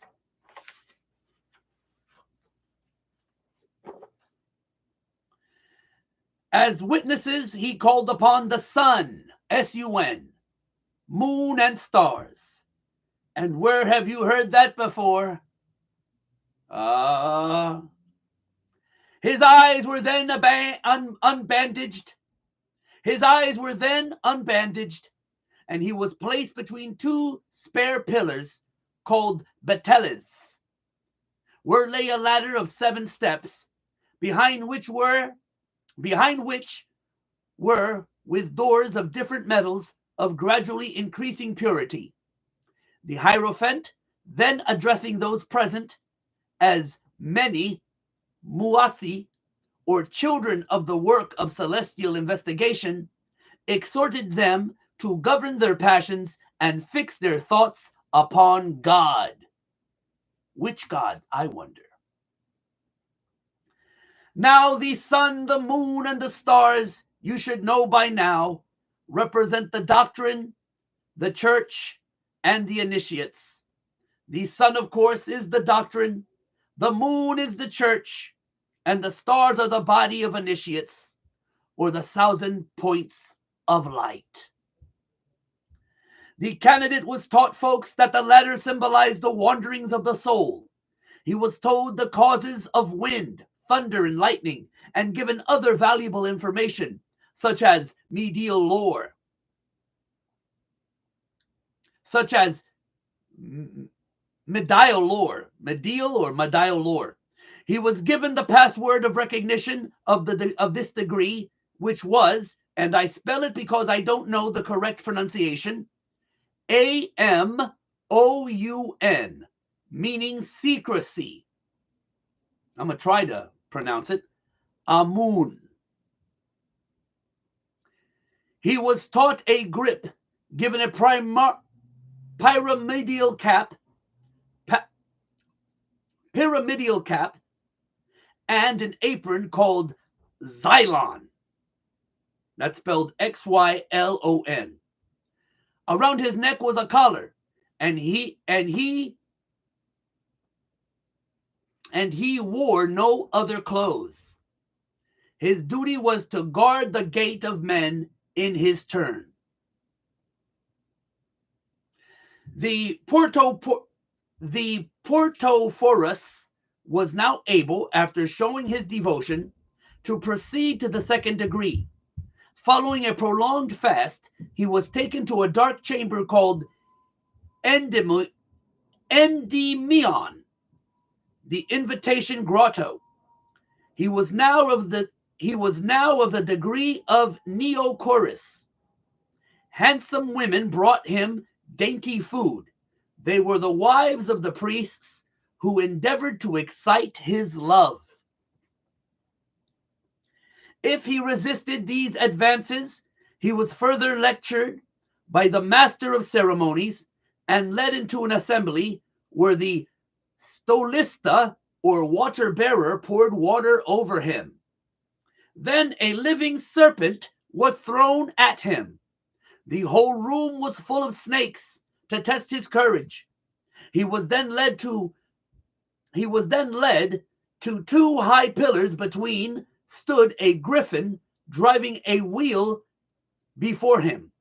As witnesses, he called upon the sun, S-U-N, moon, and stars. And where have you heard that before? His eyes were then unbandaged. His eyes were then unbandaged, and he was placed between two spare pillars called beteles, where lay a ladder of 7 steps, behind which were with doors of different metals of gradually increasing purity. The Hierophant Then addressing those present as many muasi, or children of the work of celestial investigation, exhorted them to govern their passions and fix their thoughts upon God. Which God, I wonder? Now the sun, the moon, and the stars, you should know by now, represent the doctrine, the church, and the initiates. The sun, of course, is the doctrine, the moon is the church, and the stars are the body of initiates, or the 1,000 points of light. The candidate was taught, folks, that the latter symbolized the wanderings of the soul. He was told the causes of wind, thunder, and lightning, and given other valuable information, such as medial lore, medial lore. He was given the password of recognition of this degree, which was, and I spell it because I don't know the correct pronunciation, AMOUN, meaning secrecy. I'm going to try to pronounce it. Amun. He was taught a grip, given a pyramidal cap, and an apron called Xylon. That's spelled XYLON. Around his neck was a collar, and he wore no other clothes. His duty was to guard the gate of men in his turn. The Portophorus was now able, after showing his devotion, to proceed to the second degree. Following a prolonged fast, he was taken to a dark chamber called Endymion, the invitation grotto. He was now of the degree of Neochorus. Handsome women brought him dainty food. They were the wives of the priests who endeavored to excite his love. If he resisted these advances, he was further lectured by the master of ceremonies and led into an assembly where the stolista, or water bearer, poured water over him. Then a living serpent was thrown at him. The whole room was full of snakes to test his courage. He was then led to 2 high pillars. Between stood a griffin driving a wheel before him.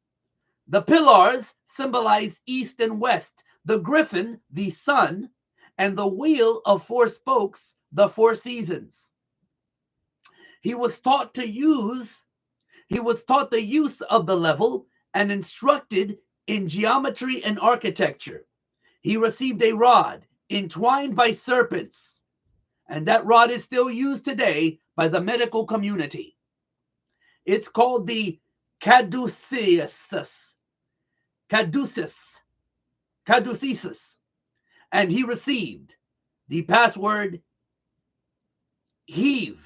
The pillars symbolized east and west, the griffin the sun, and the wheel of 4 spokes the 4 seasons. He was taught the use of the level and instructed in geometry and architecture. He received a rod entwined by serpents, and that rod is still used today by the medical community. It's called the caduceus, and he received the password Heve,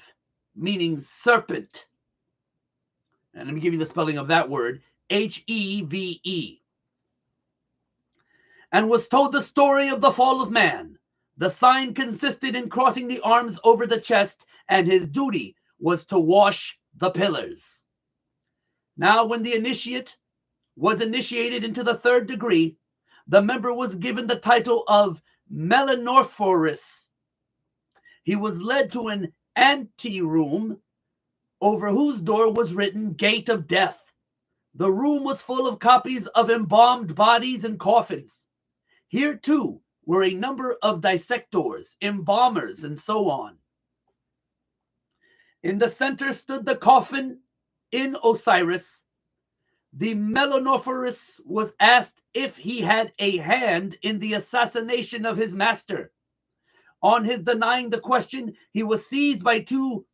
meaning serpent. And let me give you the spelling of that word, Heve. And was told the story of the fall of man. The sign consisted in crossing the arms over the chest, and his duty was to wash the pillars. Now, when the initiate was initiated into the 3rd degree, the member was given the title of Melanorphorus. He was led to an anteroom over whose door was written Gate of Death. The room was full of copies of embalmed bodies and coffins. Here, too, were a number of dissectors, embalmers, and so on. In the center stood the coffin in Osiris. The Melanorphorus was asked if he had a hand in the assassination of his master. On his denying the question, he was seized by 2,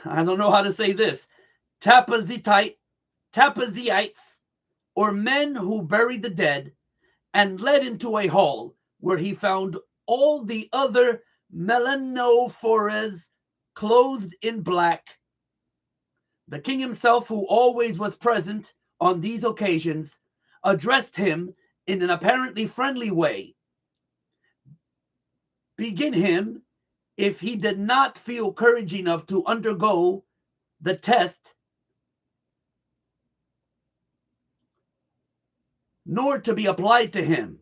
I don't know how to say this, Tapaziites, or men who buried the dead, and led into a hall where he found all the other melanophores clothed in black. The king himself, who always was present on these occasions, addressed him in an apparently friendly way. Begin him if he did not feel courage enough to undergo the test, nor to be applied to him.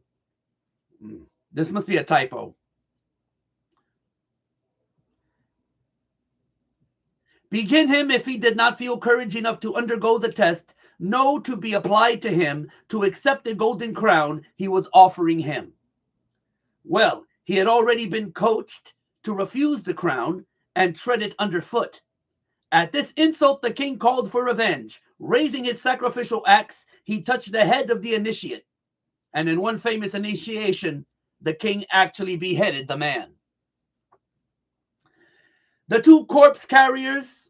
This must be a typo. Begin him if he did not feel courage enough to undergo the test, no to be applied to him to accept the golden crown he was offering him. Well, he had already been coached to refuse the crown and tread it underfoot. At this insult, the king called for revenge. Raising his sacrificial axe, he touched the head of the initiate. And in one famous initiation, the king actually beheaded the man. The two corpse carriers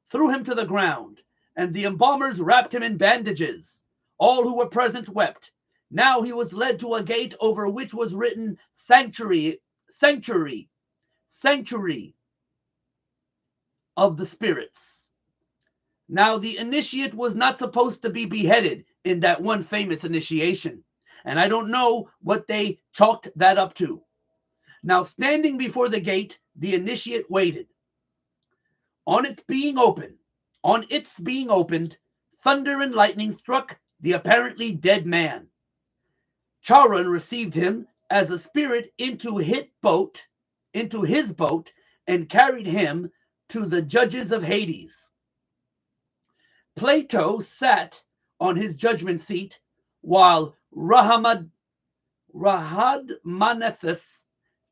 threw him to the ground, and the embalmers wrapped him in bandages. All who were present wept. Now he was led to a gate over which was written Sanctuary of the Spirits. Now the initiate was not supposed to be beheaded in that one famous initiation, and I don't know what they chalked that up to. Now, standing before the gate, the initiate waited. On its being opened, thunder and lightning struck the apparently dead man. Charon received him as a spirit into his boat, and carried him to the judges of Hades. Plato sat on his judgment seat, while Rhadamanthus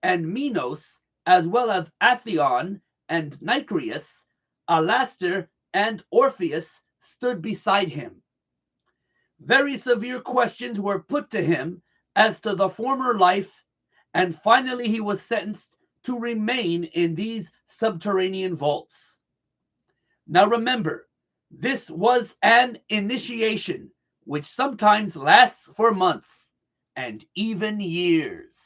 and Minos, as well as Atheon and Nicias, Alastor and Orpheus, stood beside him. Very severe questions were put to him as to the former life, and finally he was sentenced to remain in these subterranean vaults. Now remember, this was an initiation which sometimes lasts for months and even years.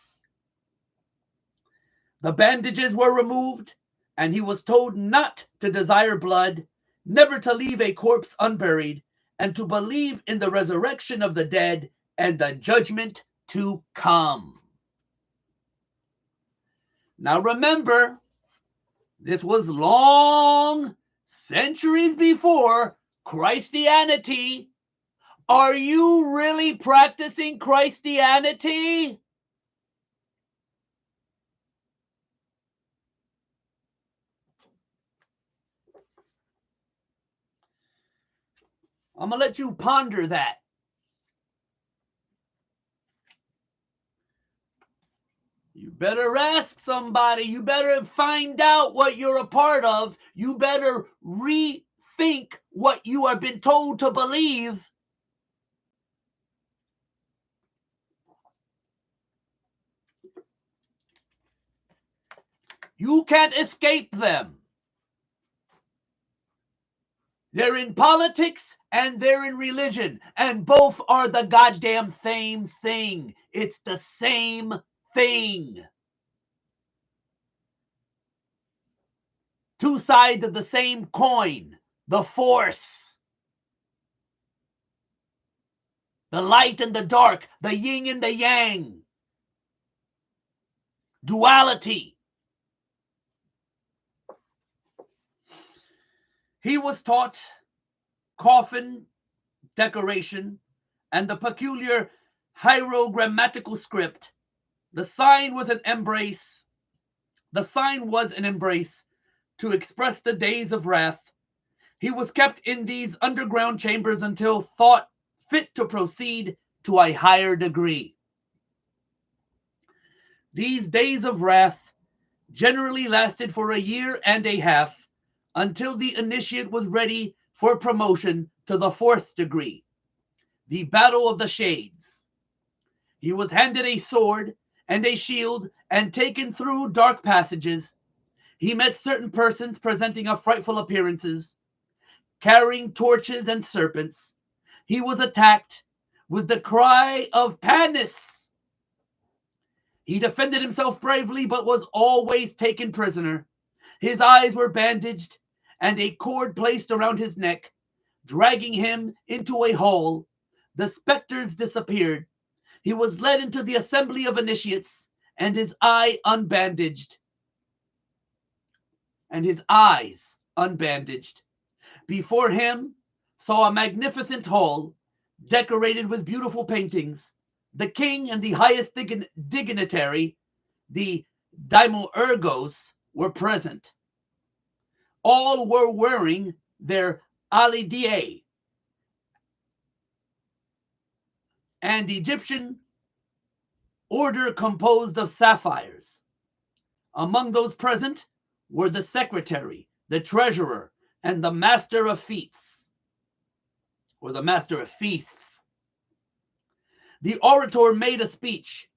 The bandages were removed, and he was told not to desire blood, never to leave a corpse unburied, and to believe in the resurrection of the dead and the judgment to come. Now remember, this was long centuries before Christianity. Are you really practicing Christianity? I'm going to let you ponder that. You better ask somebody. You better find out what you're a part of. You better rethink what you have been told to believe. You can't escape them. They're in politics and they're in religion, and both are the goddamn same thing. It's the same thing. Two sides of the same coin. The force. The light and the dark. The yin and the yang. Duality. He was taught coffin decoration and the peculiar hierogrammatical script. The sign was an embrace. The sign was an embrace to express the days of wrath. He was kept in these underground chambers until thought fit to proceed to a higher degree. These days of wrath generally lasted for a year and a half, until the initiate was ready for promotion to the 4th degree, the Battle of the Shades. He was handed a sword and a shield and taken through dark passages. He met certain persons presenting a frightful appearances, carrying torches and serpents. He was attacked, with the cry of Panis. He defended himself bravely, but was always taken prisoner. His eyes were bandaged and a cord placed around his neck, dragging him into a hall. The specters disappeared. He was led into the assembly of initiates, and his eyes unbandaged. Before him saw a magnificent hall, decorated with beautiful paintings. The king and the highest dignitary, the Daimoergos, were present. All were wearing their alidie, and Egyptian order composed of sapphires. Among those present were the secretary, the treasurer, and the master of feasts, or the master of feasts. The orator made a speech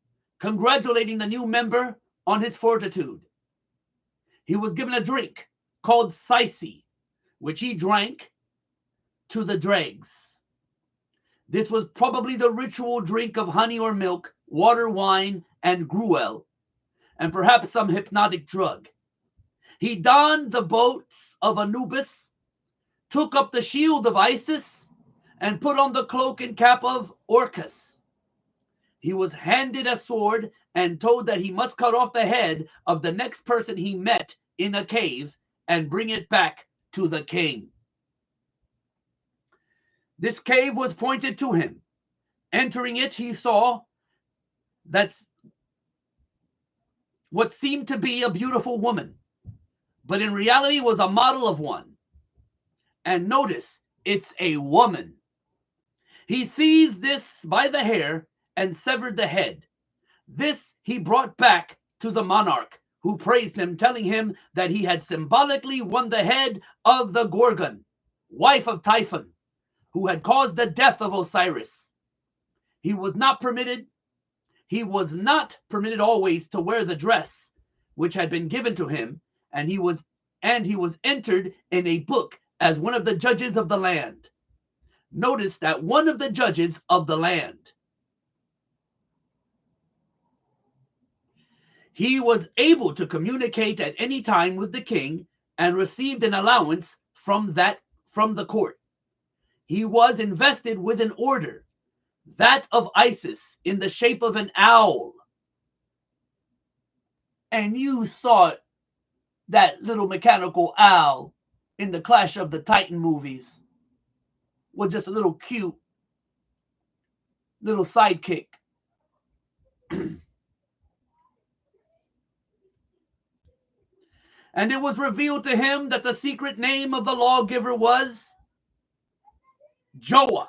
congratulating the new member on his fortitude. He was given a drink called syce, which he drank to the dregs. This was probably the ritual drink of honey or milk, water, wine, and gruel, and perhaps some hypnotic drug. He donned the boats of Anubis, took up the shield of Isis, and put on the cloak and cap of Orcus. He was handed a sword and told that he must cut off the head of the next person he met in a cave and bring it back to the king. This cave was pointed to him. Entering it, he saw that what seemed to be a beautiful woman, but in reality was a model of one. And notice, it's a woman. He seized this by the hair and severed the head. This he brought back to the monarch, who praised him, telling him that he had symbolically won the head of the Gorgon, wife of Typhon, who had caused the death of Osiris. He was not permitted always to wear the dress which had been given to him, and he was entered in a book as one of the judges of the land. Notice that one of the judges of the land. He was able to communicate at any time with the king and received an allowance from the court. He was invested with an order, that of Isis, in the shape of an owl. And you saw that little mechanical owl in the Clash of the Titan movies with just a little cute little sidekick. And it was revealed to him that the secret name of the lawgiver was Joa,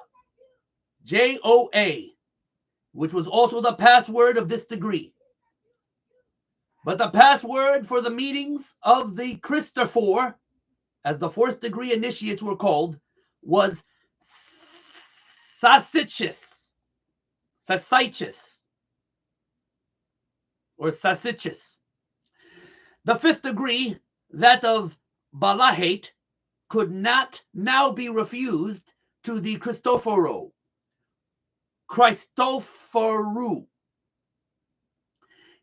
Joa, which was also the password of this degree. But the password for the meetings of the Christophore, as the fourth degree initiates were called, was Sacichus, or Sacichus. The fifth degree, that of Balahate, could not now be refused to the Christophoru.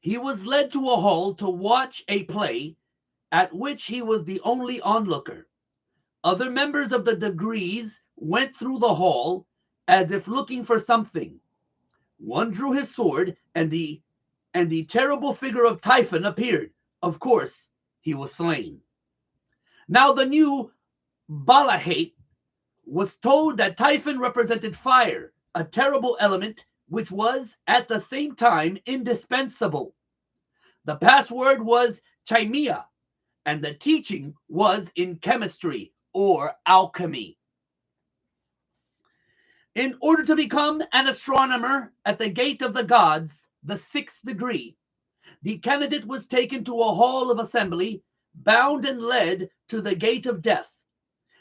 He was led to a hall to watch a play at which he was the only onlooker. Other members of the degrees went through the hall as if looking for something. One drew his sword, and the terrible figure of Typhon appeared. Of course, he was slain. Now the new Balahate was told that Typhon represented fire, a terrible element which was at the same time indispensable. The password was Chimea, and the teaching was in chemistry or alchemy. In order to become an astronomer at the gate of the gods, the sixth degree, the candidate was taken to a hall of assembly, bound and led to the gate of death.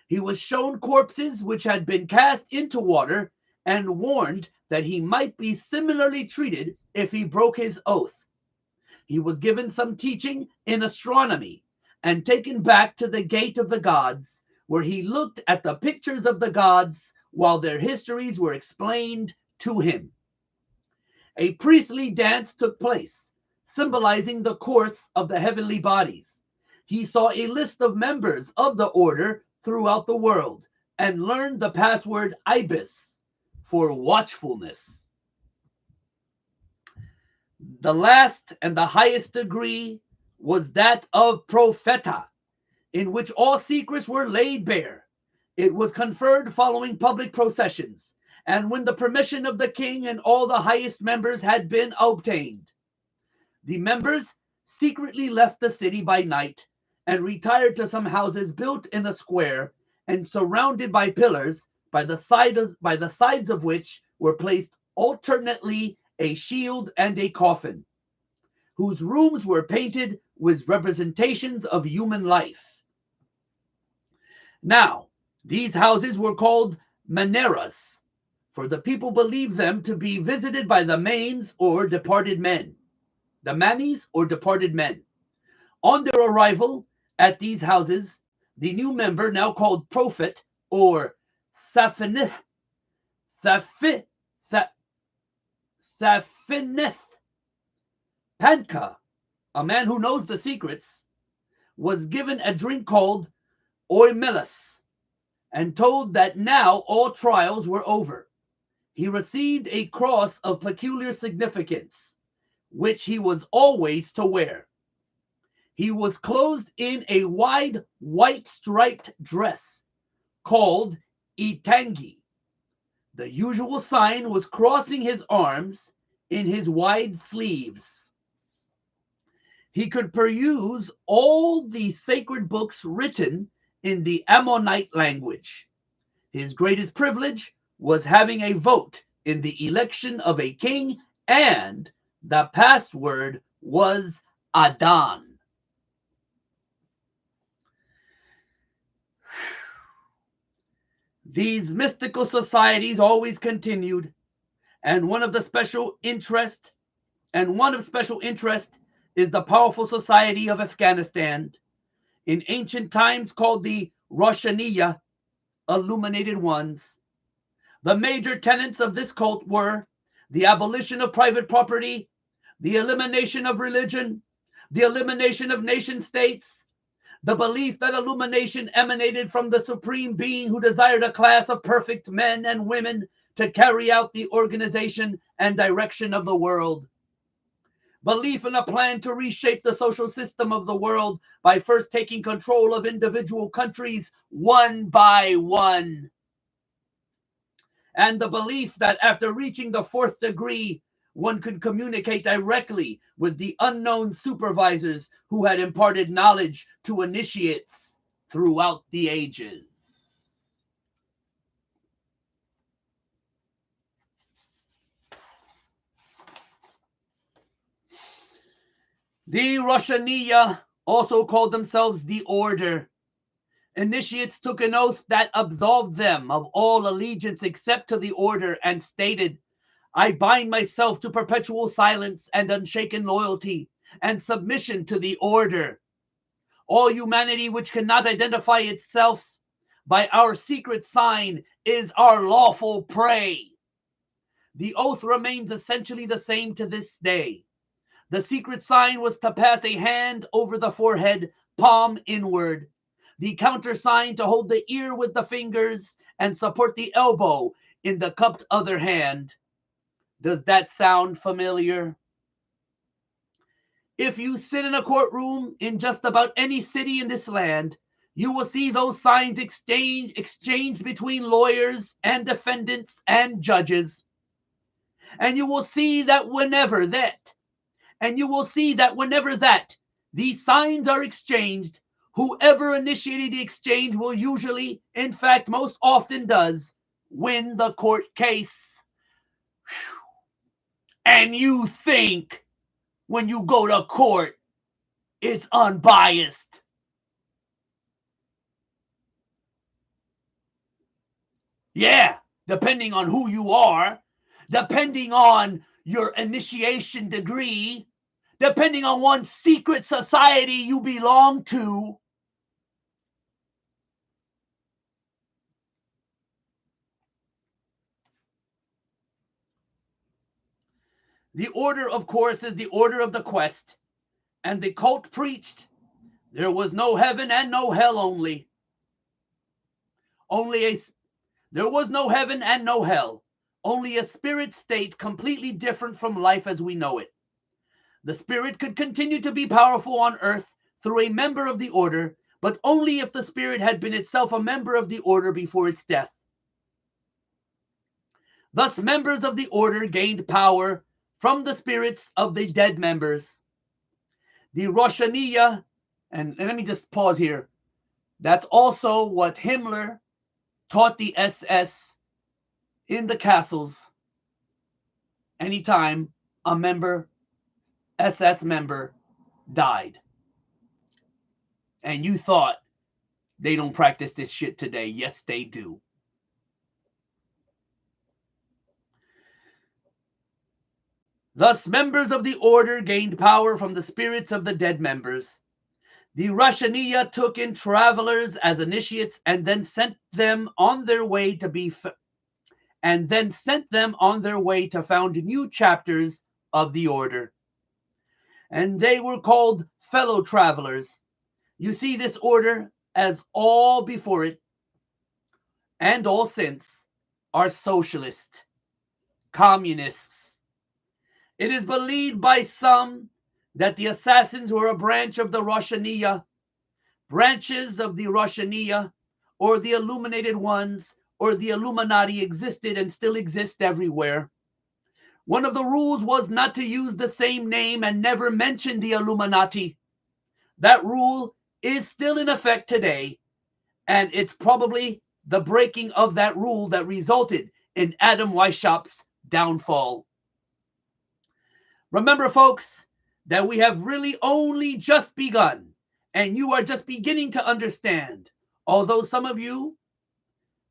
He was shown corpses which had been cast into water and warned that he might be similarly treated if he broke his oath. He was given some teaching in astronomy and taken back to the gate of the gods, where he looked at the pictures of the gods while their histories were explained to him. A priestly dance took place, symbolizing the course of the heavenly bodies. He saw a list of members of the order throughout the world and learned the password IBIS for watchfulness. The last and the highest degree was that of Propheta, in which all secrets were laid bare. It was conferred following public processions, and when the permission of the king and all the highest members had been obtained. The members secretly left the city by night and retired to some houses built in a square and surrounded by pillars, by the sides of which were placed alternately a shield and a coffin, whose rooms were painted with representations of human life. Now, these houses were called maneras, for the people believed them to be visited by the manes or departed men. The manis or departed men. On their arrival at these houses, the new member, now called prophet or Saphineth, Panka, a man who knows the secrets, was given a drink called oimelis and told that now all trials were over. He received a cross of peculiar significance, which he was always to wear. He was clothed in a wide white striped dress called itangi. The usual sign was crossing his arms in his wide sleeves. He could peruse all the sacred books written in the Ammonite language. His greatest privilege was having a vote in the election of a king, and the password was Adan. These mystical societies always continued, and one of special interest is the powerful society of Afghanistan, in ancient times called the Roshaniya, illuminated ones. The major tenets of this cult were the abolition of private property, the elimination of religion, the elimination of nation states, the belief that illumination emanated from the supreme being who desired a class of perfect men and women to carry out the organization and direction of the world. Belief in a plan to reshape the social system of the world by first taking control of individual countries one by one. And the belief that after reaching the fourth degree, one could communicate directly with the unknown supervisors who had imparted knowledge to initiates throughout the ages. The Roshaniya also called themselves the Order. Initiates took an oath that absolved them of all allegiance except to the Order and stated, I bind myself to perpetual silence and unshaken loyalty and submission to the Order. All humanity which cannot identify itself by our secret sign is our lawful prey. The oath remains essentially the same to this day. The secret sign was to pass a hand over the forehead, palm inward. The countersign to hold the ear with the fingers and support the elbow in the cupped other hand. Does that sound familiar? If you sit in a courtroom in just about any city in this land, you will see those signs exchanged between lawyers and defendants and judges. And you will see that whenever these signs are exchanged, whoever initiated the exchange will usually, in fact, most often does, win the court case. And you think when you go to court, it's unbiased. Yeah, depending on who you are, depending on your initiation degree, depending on what secret society you belong to. The order, of course, is the order of the quest. And the cult preached there was no heaven and no hell only. There was no heaven and no hell. Only a spirit state completely different from life as we know it. The spirit could continue to be powerful on earth through a member of the order, but only if the spirit had been itself a member of the order before its death. Thus, members of the order gained power from the spirits of the dead members. The Roshaniya, and let me just pause here. That's also what Himmler taught the SS in the castles anytime a SS member died. And you thought they don't practice this shit today. Yes, they do. Thus, members of the order gained power from the spirits of the dead members. The Roshaniya took in travelers as initiates and then sent them on their way to found new chapters of the order. And they were called fellow travelers. You see, this order, as all before it and all since, are socialist, communists. It is believed by some that the assassins were a branch of the Roshaniya, branches of the Roshaniya, or the illuminated ones, or the Illuminati existed and still exist everywhere. One of the rules was not to use the same name and never mention the Illuminati. That rule is still in effect today, and it's probably the breaking of that rule that resulted in Adam Weishaupt's downfall. Remember, folks, that we have really only just begun, and you are just beginning to understand, although some of you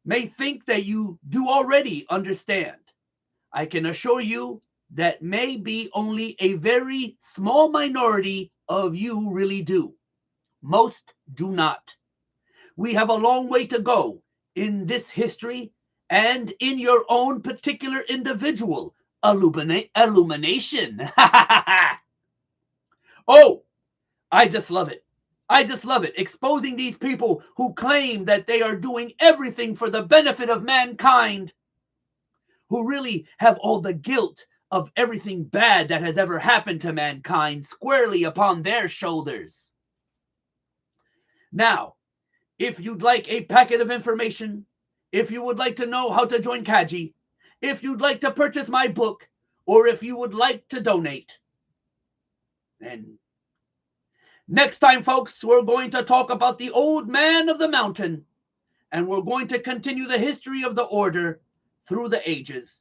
may think that you do already understand. I can assure you that maybe only a very small minority of you really do. Most do not. We have a long way to go in this history and in your own particular individual illumination. Oh, I just love it. I just love it. Exposing these people who claim that they are doing everything for the benefit of mankind, who really have all the guilt of everything bad that has ever happened to mankind squarely upon their shoulders. Now, if you'd like a packet of information, if you would like to know how to join Kaji, if you'd like to purchase my book, or if you would like to donate. And next time, folks, we're going to talk about the old man of the mountain, and we're going to continue the history of the order through the ages.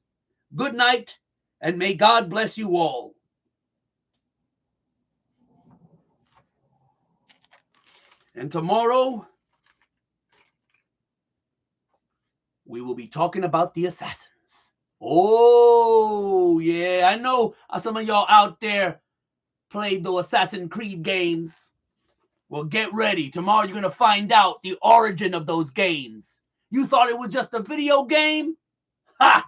Good night, and may God bless you all. And tomorrow, we will be talking about the assassins. Oh, yeah, I know some of y'all out there played the Assassin's Creed games. Well, get ready. Tomorrow you're going to find out the origin of those games. You thought it was just a video game? Ha!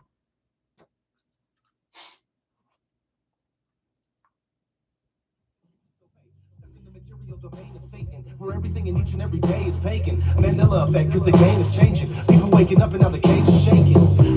Where everything in each and every day is pagan. Mandela effect, cause the game is changing. People waking up and now the cage is shaking.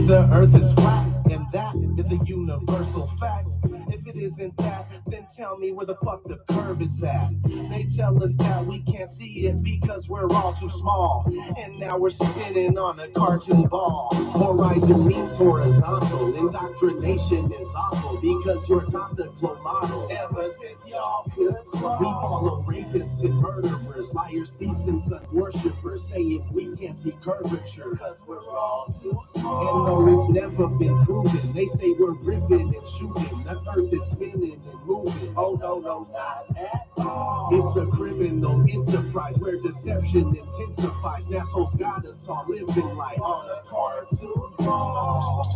The earth is flat, and that is a universal fact. If it isn't that, then tell me where the fuck the curve is at. They tell us that we can't see it because we're all too small. And now we're spinning on a cartoon ball. Horizon means horizontal. Indoctrination is awful because you're taught the flow model. Ever since y'all could we follow rapists and murderers, liars, thieves, and sun worshippers, saying we can't see curvature because we're all too small. And no, it's never been proven. They say we're ripping and shooting. The earth is spinning and moving. Oh no, no, not at all. It's a criminal enterprise where deception intensifies. Assholes got us all living like on a cartoon ball.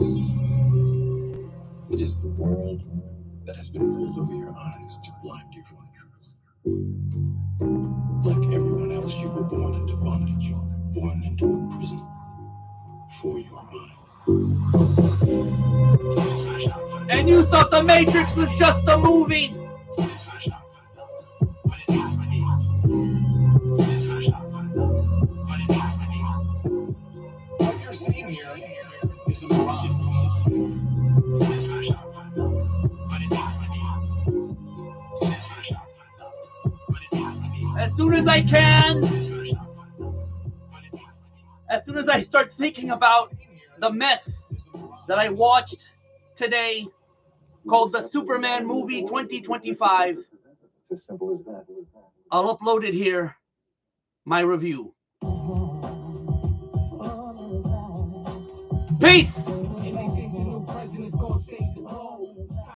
It is the world that has been pulled over your eyes to blind you from the truth. Like everyone else, you were born into bondage, born into a prison for your mind. And you thought The Matrix was just a movie. What you're seeing here is a mirage. As soon as I can, as soon as I start thinking about the mess that I watched today, called the Superman Movie 2025, It's as simple as that. I'll upload it here, my review. Peace!